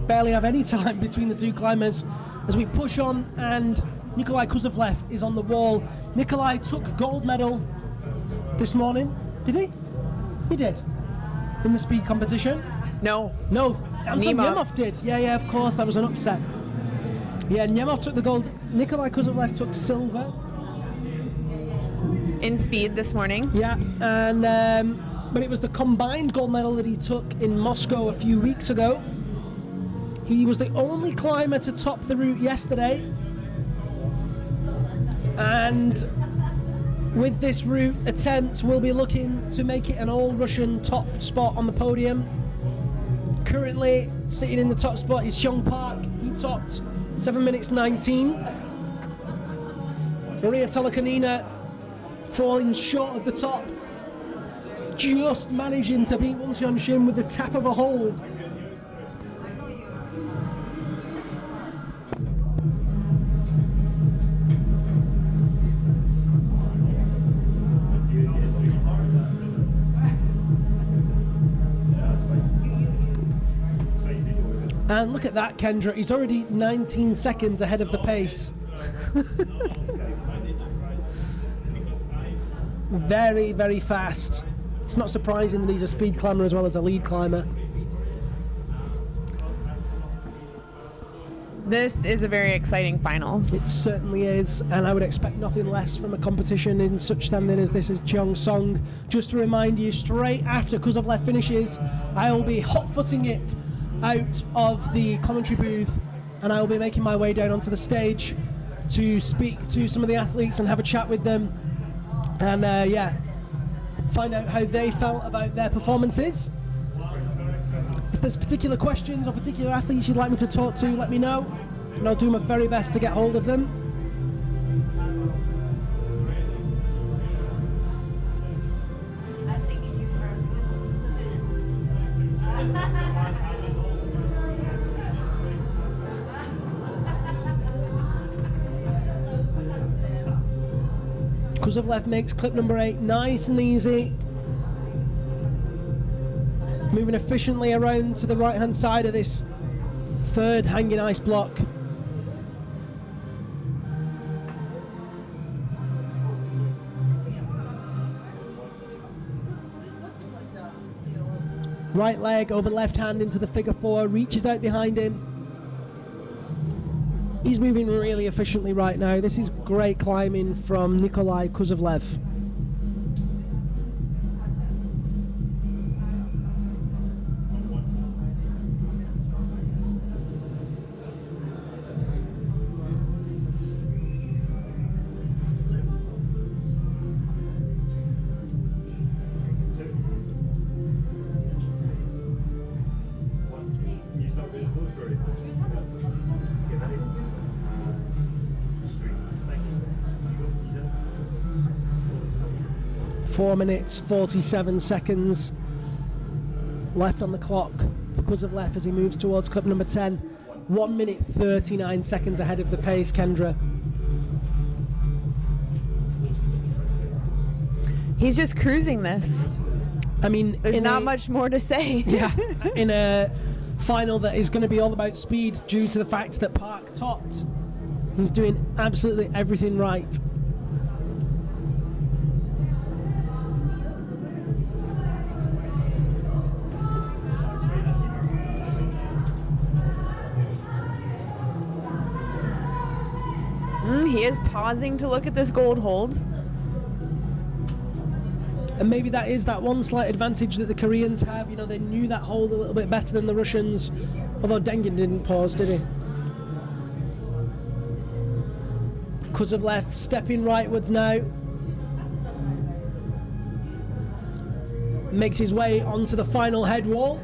barely have any time between the two climbers as we push on, and Nikolai Kuzovlev is on the wall. Nikolai took gold medal this morning. Did he? He did. In the speed competition? No. Anton Nemov did. Yeah, of course. That was an upset. Yeah, Nemov took the gold. Nikolai Kuzovlev took silver. In speed this morning. Yeah, and but it was the combined gold medal that he took in Moscow a few weeks ago. He was the only climber to top the route yesterday. And with this route attempt, we'll be looking to make it an all-Russian top spot on the podium. Currently sitting in the top spot is Hee-yong Park. He topped 7 minutes 19. Maria Tolokanina falling short of the top, just managing to beat Won Shin with the tap of a hold. And look at that, Kendra. He's already 19 seconds ahead of the pace. Very, very fast. It's not surprising that he's a speed climber as well as a lead climber. This is a very exciting finals. It certainly is, and I would expect nothing less from a competition in such standing as this is Cheongsong. Just to remind you, straight after Kuzovlev finishes, I will be hot-footing it out of the commentary booth, and I will be making my way down onto the stage to speak to some of the athletes and have a chat with them, and find out how they felt about their performances. If there's particular questions or particular athletes you'd like me to talk to, let me know, and I'll do my very best to get hold of them. Kozlovlev makes clip number 8 nice and easy. Moving efficiently around to the right-hand side of this third hanging ice block. Right leg over left hand into the figure 4, reaches out behind him. He's moving really efficiently right now. This is great climbing from Nikolai Kozlovlev. Four minutes, 47 seconds left on the clock for Kozlovlev as he moves towards clip number 10. 1 minute, 39 seconds ahead of the pace, Kendra. He's just cruising this. I mean, there's not much more to say. Yeah, in a final that is going to be all about speed due to the fact that Park topped. He's doing absolutely everything right. He is pausing to look at this gold hold. And maybe that is that one slight advantage that the Koreans have. You know, they knew that hold a little bit better than the Russians. Although Dengin didn't pause, did he? Kozlovlev stepping rightwards now. Makes his way onto the final head wall.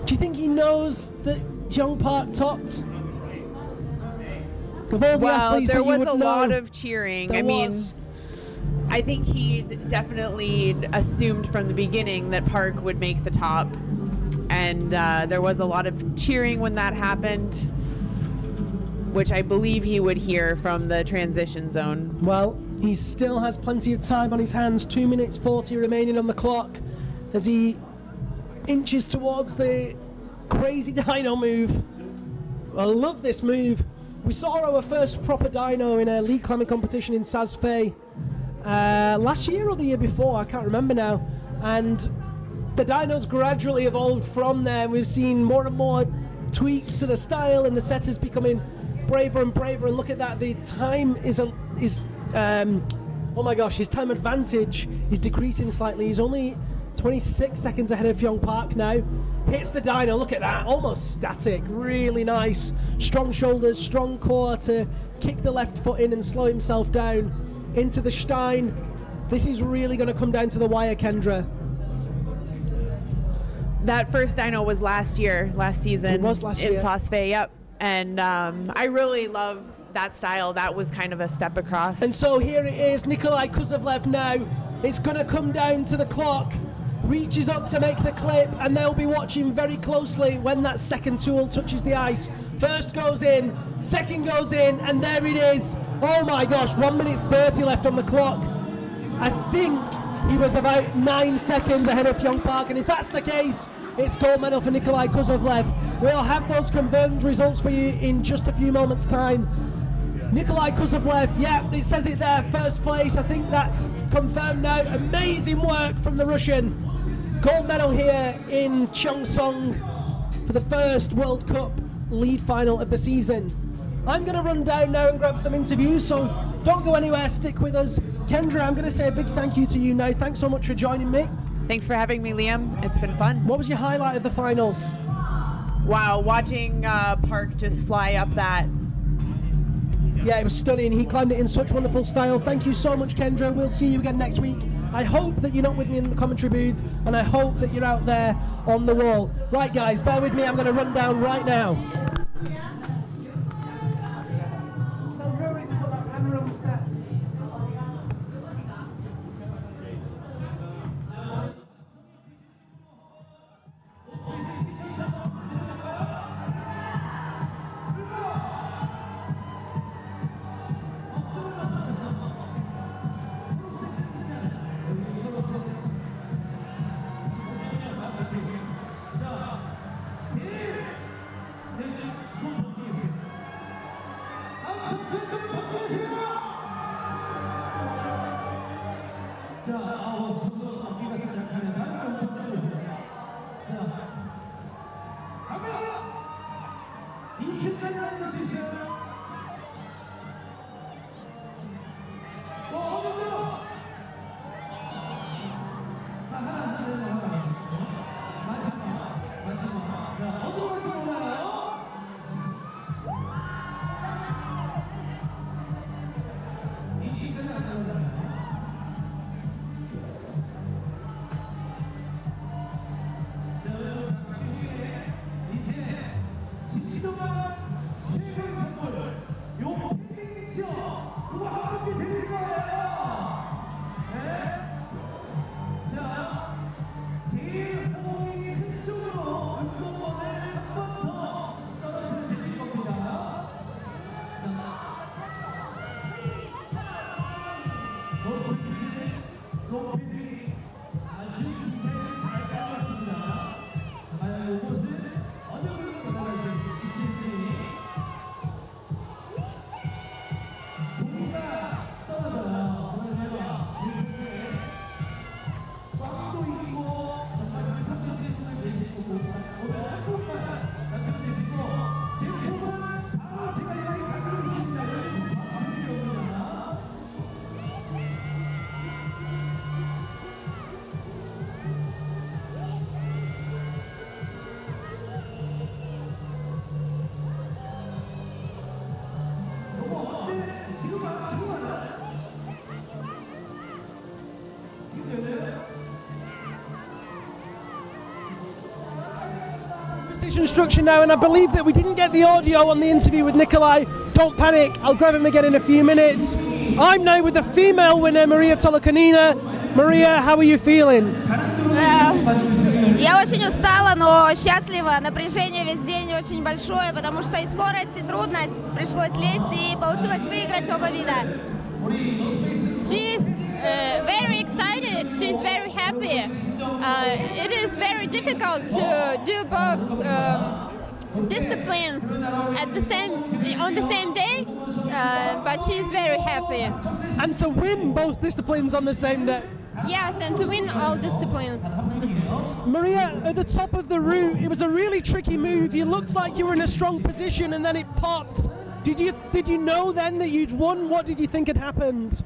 Do you think he knows that Hee-yong Park topped? Of all the athletes there that you was would a know, lot of cheering. I mean, I think he'd definitely assumed from the beginning that Park would make the top. And there was a lot of cheering when that happened, which I believe he would hear from the transition zone. Well, he still has plenty of time on his hands. 2 minutes 40 remaining on the clock as he inches towards the crazy dyno move. I love this move. We saw our first proper dyno in a league climbing competition in Sazfei last year or the year before, I can't remember now. And the dyno's gradually evolved from there. We've seen more and more tweaks to the style, and the setters becoming braver and braver. And look at that, the time is oh my gosh, his time advantage is decreasing slightly. He's only 26 seconds ahead of Hee-yong Park now. Hits the dyno, look at that, almost static, really nice. Strong shoulders, strong core to kick the left foot in and slow himself down into the Stein. This is really going to come down to the wire, Kendra. That first dyno was last season. It was last year. In Sazfei, yep. And I really love that style. That was kind of a step across. And so here it is, Nikolai Kozlovlev now. It's going to come down to the clock. Reaches up to make the clip, and they'll be watching very closely when that second tool touches the ice. First goes in, second goes in, and there it is. Oh my gosh, 1 minute 30 left on the clock. I think he was about 9 seconds ahead of Hee-yong Park, and if that's the case, it's gold medal for Nikolai Kozlovlev. We'll have those confirmed results for you in just a few moments' time. Nikolai Kozlovlev, yeah, it says it there, first place. I think that's confirmed now. Amazing work from the Russian. Gold medal here in Cheongsong for the first World Cup lead final of the season. I'm going to run down now and grab some interviews, so don't go anywhere, stick with us. Kendra, I'm going to say a big thank you to you now. Thanks so much for joining me. Thanks for having me, Liam. It's been fun. What was your highlight of the final? wow, watching Park just fly up that. Yeah, it was stunning. He climbed it in such wonderful style. Thank you so much, Kendra. We'll see you again next week. I hope that you're not with me in the commentary booth, and I hope that you're out there on the wall. Right, guys, bear with me. I'm going to run down right now. Tell Rory to put that camera on the steps. Instruction now, and I believe that we didn't get the audio on the interview with Nikolai. Don't panic, I'll grab him again in a few minutes. I'm now with the female winner, Maria Tolokonina. Maria, how are you feeling? Я очень устала, но счастлива. Напряжение весь день очень большое, потому что и скорость, и трудность пришлось лезть, и получилось выиграть оба вида. She's very excited. She's very happy. It is very difficult to do both disciplines on the same day, but she's very happy. And to win both disciplines on the same day. Yes, and to win all disciplines. Maria, at the top of the route, it was a really tricky move. You looked like you were in a strong position, and then it popped. Did you know then that you'd won? What did you think had happened?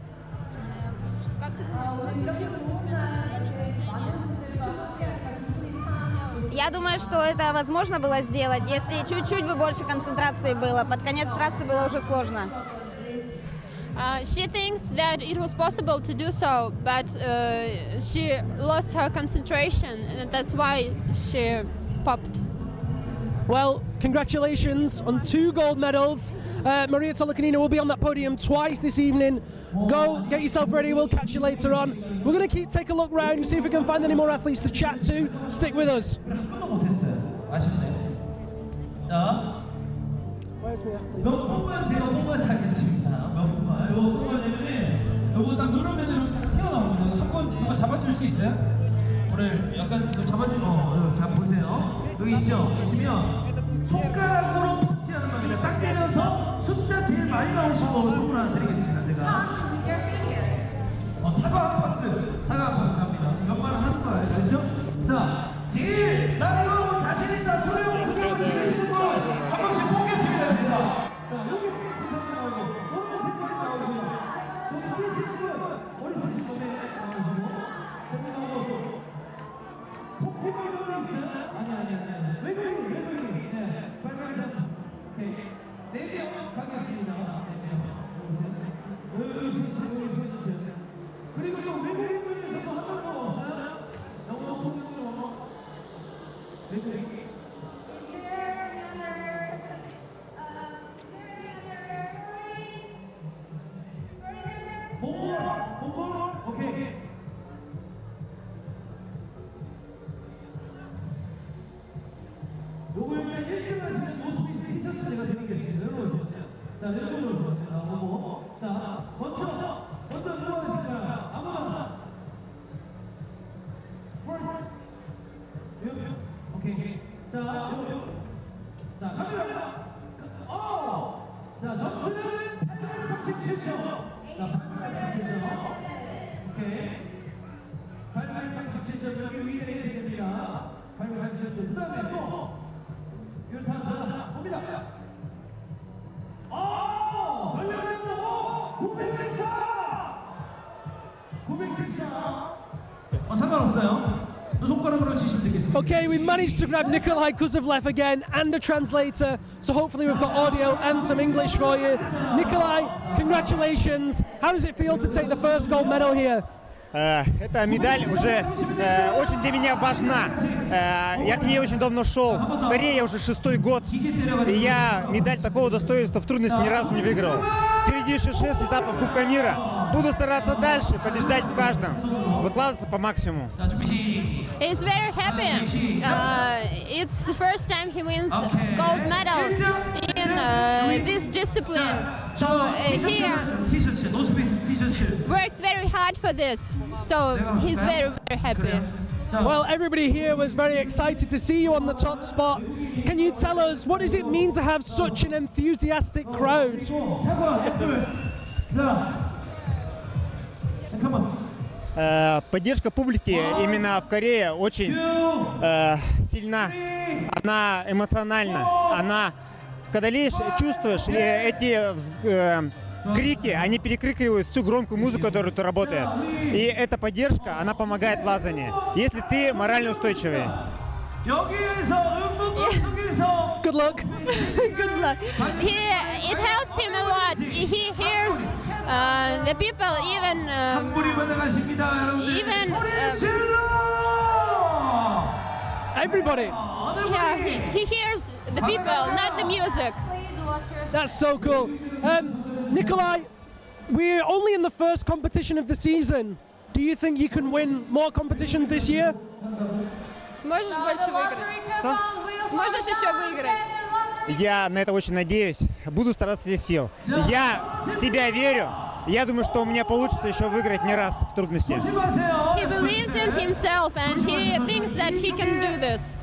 Я думаю, что это возможно было сделать, если чуть-чуть бы больше концентрации было. Под конец трассы было уже сложно. She thinks that it was possible to do so, but she lost her concentration, and that's why she popped. Well, congratulations on 2 gold medals. Maria Tolokonina will be on that podium twice this evening. Go, get yourself ready, we'll catch you later on. We're going to take a look round and see if we can find any more athletes to chat to. Stick with us. Where's my athlete? 몇 번만 제가 뽑아서 하겠습니다. 몇 번만. 이거 뽑아내면은 이거 딱 누르면 이렇게 튀어나오거든요. 한번 누가 잡아줄 수 있어요? 오늘 약간 이거 잡아주고 자 보세요. 여기 있죠? 있으면 손가락으로 터치하는 겁니다. 딱 때려서 숫자 제일 많이 나오신 거 선물 하나 드리겠습니다. 제가 사과 박스 갑니다. 몇 번을 하는 거 알죠? 자, 제일 나 이거 자신 있다 소리 크게 한번 지르시는 분 한 번씩 뽑겠습니다. 자, 여기 부산 나오고 오른쪽 색깔 나오고 여기 뛰시는 분 머리 쓰신 분에 나오시고 저기 나오고 폭포가 있어요? 아니 외국인 자, 내쪽으로 나오고. 자, 먼저 누구 하실까요? 아무나. 오케이. 자, 자, 갑니다. 자, 점수는 837점. 자, 837점. 오케이. 837점 여기 위에 되겠습니다. 837점. 그 다음에 또 유탄 봅니다. 전략적으로 914. 상관없어요. 손가락으로 치시면 되겠습니다. Okay, we managed to grab Nikolai Kuzovlev again and a translator, so hopefully we've got audio and some English for you. Nikolai, congratulations. How does it feel to take the first gold medal here? Эта медаль уже очень для меня важна. Я к ней очень давно шел. В Корее я уже 6-й год. И я медаль такого достоинства в трудности ни разу не выиграл. Впереди еще 6 этапов Кубка мира. Буду стараться дальше, побеждать в каждом. Выкладываться по максимуму. He's very happy. It's the first time he wins gold medal in this discipline. So he worked very hard for this. So he's very, very happy. Well, everybody here was very excited to see you on the top spot. Can you tell us, what does it mean to have such an enthusiastic crowd? Поддержка публики именно в Корее очень сильна. Она эмоциональна. Она, когда лишь чувствуешь эти крики, они перекрикивают всю громкую музыку, которая тут работает. И эта поддержка, она помогает в лазании, если ты морально устойчивый. Good luck. Good luck. It helps him a lot. He hears the people Everybody. Yeah, he hears the people, not the music. That's so cool. Nikolai, we're only in the first competition of the season. Do you think you can win more competitions this year? Сможешь больше выиграть? Что? Сможешь еще выиграть? Я на это очень надеюсь. Буду стараться здесь сил. Я в себя верю. Я думаю, что у меня получится еще выиграть не раз в трудности. He believes in himself and he thinks that he can do this.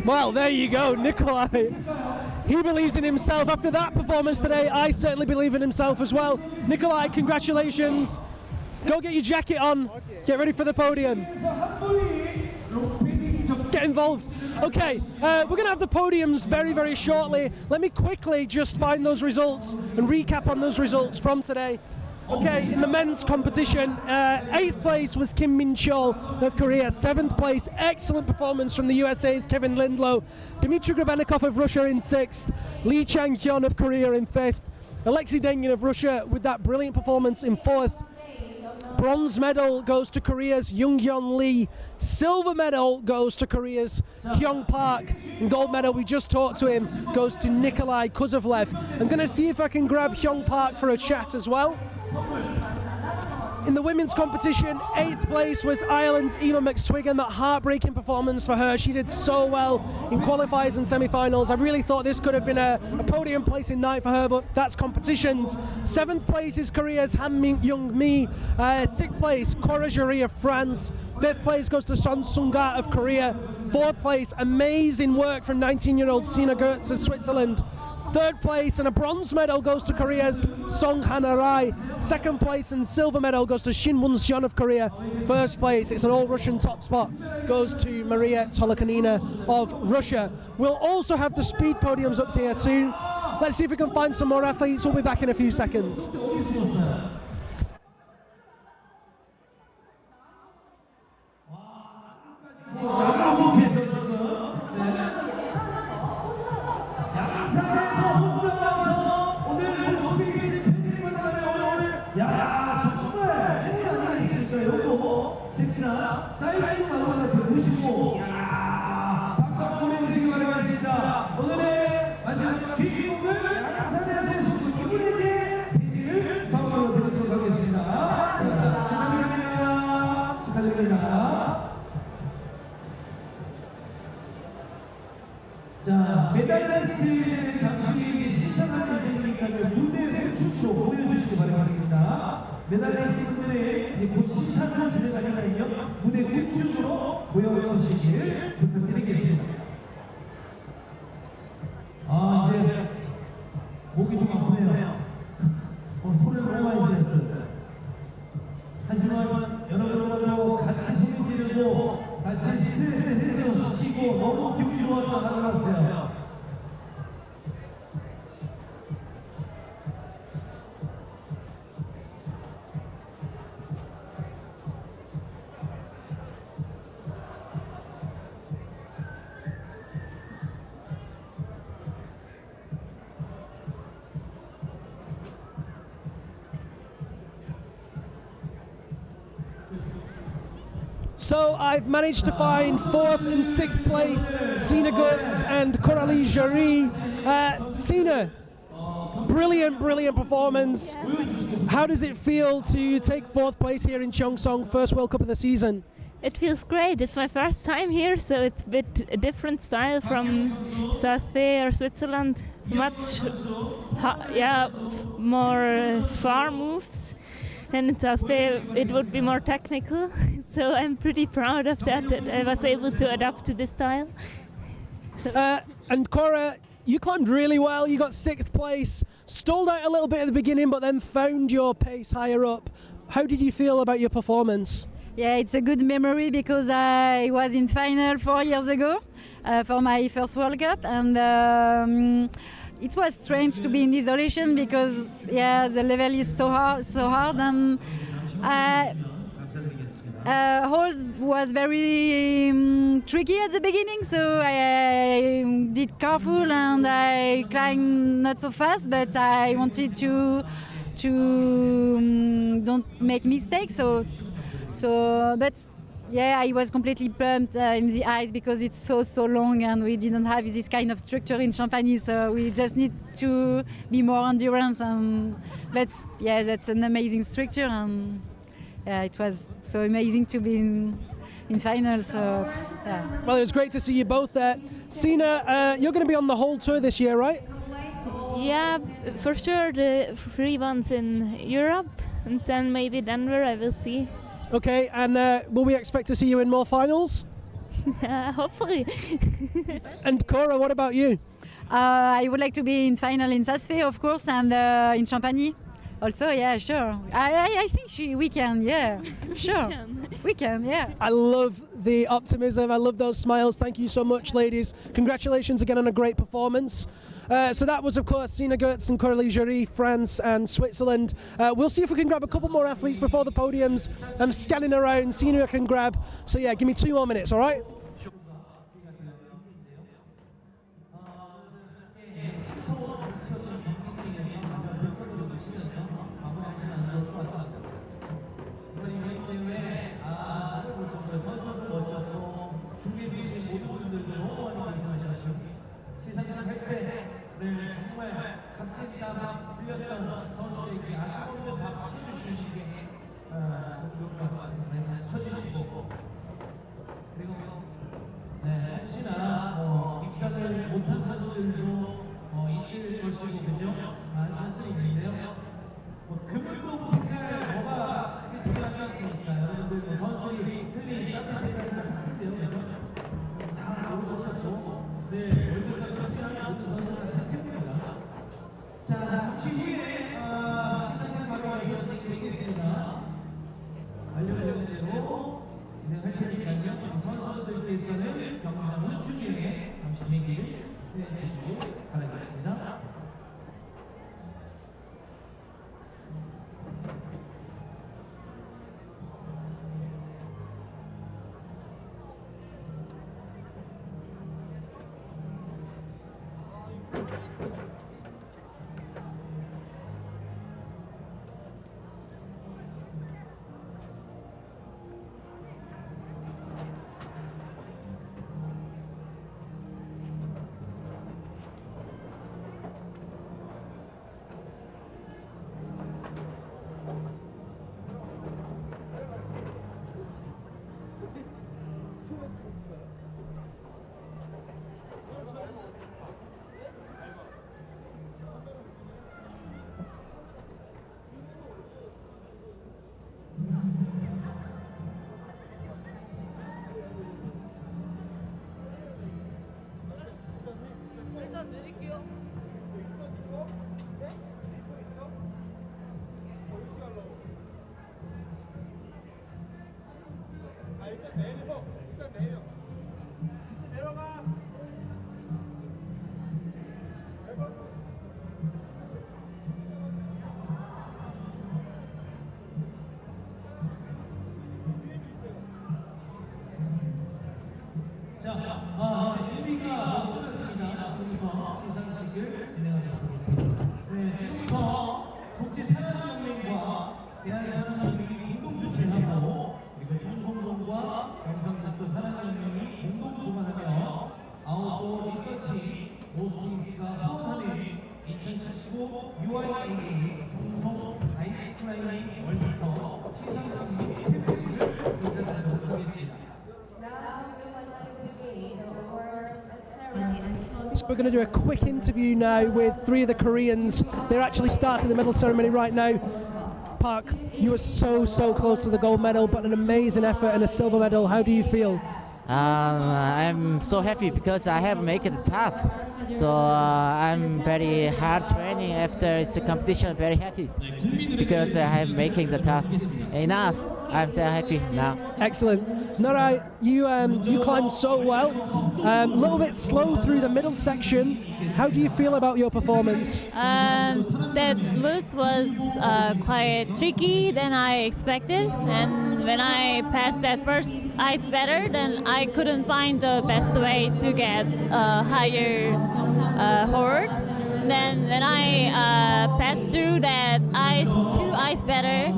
Well, there you go, Nikolai. He believes in himself. After that performance today, I certainly believe in himself as well. Nikolai, congratulations. Go get your jacket on. Get ready for the podium. Get involved. Okay, we're going to have the podiums very, very shortly. Let me quickly just find those results and recap on those results from today. Okay, in the men's competition, 8th place was Kim Min-chol of Korea. 7th place, excellent performance from the USA's Kevin Lindlow. Dmitrii Golovchenko of Russia in 6th. Lee Chang-hyun of Korea in 5th. Alexey Dengin of Russia with that brilliant performance in 4th. Bronze medal goes to Korea's Young-yeon Lee. Silver medal goes to Korea's Hee-yong Park. And gold medal, we just talked to him, goes to Nikolai Kuzovlev. I'm going to see if I can grab Hee-yong Park for a chat as well. In the women's competition, 8th place was Ireland's Emma McSwiggan. That heartbreaking performance for her. She did so well in qualifiers and semi-finals. I really thought this could have been a podium placing night for her, but that's competitions. 7th place is Korea's Han Myung-mi. 6th place, Cora Jury of France. 5th place goes to Son Sung-ga of Korea. 4th place, amazing work from 19-year-old Sina Gertz of Switzerland. 3rd place and a bronze medal goes to Korea's Song Han-arai. 2nd place and silver medal goes to Shin Won-seon of Korea. 1st place, it's an all-Russian top spot, goes to Maria Tolokonina of Russia. We'll also have the speed podiums up here soon. Let's see if we can find some more athletes. We'll be back in a few seconds. 자, 메달 리스트는 잠시 시작할 예정이니까요. 무대 후축도 보여주시기 바라겠습니다. 메달리스트분들의 이제 곧 시상을 진행하니까요. 무대 후축으로 보여주시길 부탁드리겠습니다. 이제 목이 좀 아프네요. 소리를 너무 많이 지냈어요. 하지만 여러분들하고 같이 소리 지르고 같이 스트레스 해소시키고 너무 기분이 좋았다 하는 것 같아요. So I've managed to find 4th and 6th place, Sina Guts and Coralie Jarry. Sina, brilliant performance. How does it feel to take 4th place here in Cheongsong, first World Cup of the season? It feels great. It's my first time here, so it's a bit a different style from Saas-Fee or Switzerland. Much, more far moves. And in Saas-Fee it would be more technical, so I'm pretty proud of that I was able to adapt to this style. And Cora, you climbed really well, you got 6th place, stalled out a little bit at the beginning but then found your pace higher up. How did you feel about your performance? Yeah, it's a good memory because I was in final 4 years ago for my first World Cup, and it was strange to be in isolation because the level is so hard, and holes was very tricky at the beginning, so I did careful and I climbed not so fast, but I wanted to don't make mistakes, but yeah, I was completely pumped in the ice because it's so long and we didn't have this kind of structure in Champagne, so we just need to be more endurance. But yeah, that's an amazing structure, and yeah, it was so amazing to be in finals. So yeah. Well, it was great to see you both there. Sina, you're going to be on the whole tour this year, right? Yeah, for sure. The 3 months in Europe, and then maybe Denver. I will see. Okay, and will we expect to see you in more finals? Hopefully. And Cora, what about you? I would like to be in final in Saas-Fee, of course, and in Champagne. Also, yeah, sure. I think we can, yeah, sure. We can, yeah. I love the optimism. I love those smiles. Thank you so much, ladies. Congratulations again on a great performance. So that was, of course, Sina Guts and Coralie Jarry, France and Switzerland. We'll see if we can grab a couple more athletes before the podiums. I'm scanning around, seeing who I can grab. So yeah, give me 2 more minutes, all right? 혹시나 입상을 못한 선수들도 있을 것이고, 그죠? 많은 선수들이 있는데요. 금운동 색깔 뭐가 크게 중요하겠습니까? 여러분들 선수들이 흘리 땀의 색깔이 다 같은데요, 그죠? 다 모르셨죠? 네, 월드컵 참가하는 모든 선수가 착색입니다. 자, 잠시 후에 시상식 발표하셔서 진행되겠습니다. 알려드린 대로 진행할 테니까요. 선수들께서는 경기장 우측에 잠시 대기를 해주시기 바라겠습니다. 준비가 끝났습니다. 지금부터 시상식을 진행하도록 하겠습니다. 네, 지금부터 국제사랑연맹과 대한사랑연맹이 공동 주최를 하고 그리고 청송성과 경상북도 사랑연맹이 공동 주관하며 아웃도어 리서치 호스팅스가 포함하는 2015 UIAA 청송 아이스 클라이밍 월드컵 시상식 및 개회식을 인정하도록 하겠습니다. So we're going to do a quick interview now with three of the Koreans. They're actually starting the medal ceremony right now. Park, you were so close to the gold medal, but an amazing effort and a silver medal. How do you feel? I'm so happy because I have made it tough. So I'm very hard training after the competition. Very happy because I have making the tough enough. I'm so happy now. Excellent. Narai, you climbed so well. A little bit slow through the middle section. How do you feel about your performance? That loose was quite tricky than I expected, and when I passed that first ice better, then I couldn't find the best way to get a higher hold. Then when I passed through that two ice better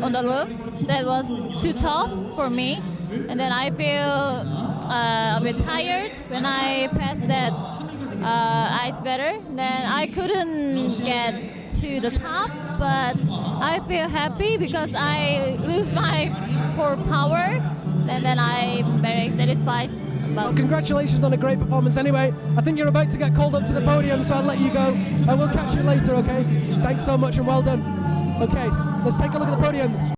on the loop, that was too tough for me, and then I feel a bit tired when I passed that ice better. Then I couldn't get to the top, but I feel happy because I lose my core power, and then I'm very satisfied. Well, congratulations on a great performance anyway. I think you're about to get called up to the podium, so I'll let you go. And we'll catch you later, okay? Thanks so much and well done. Okay, let's take a look at the podiums.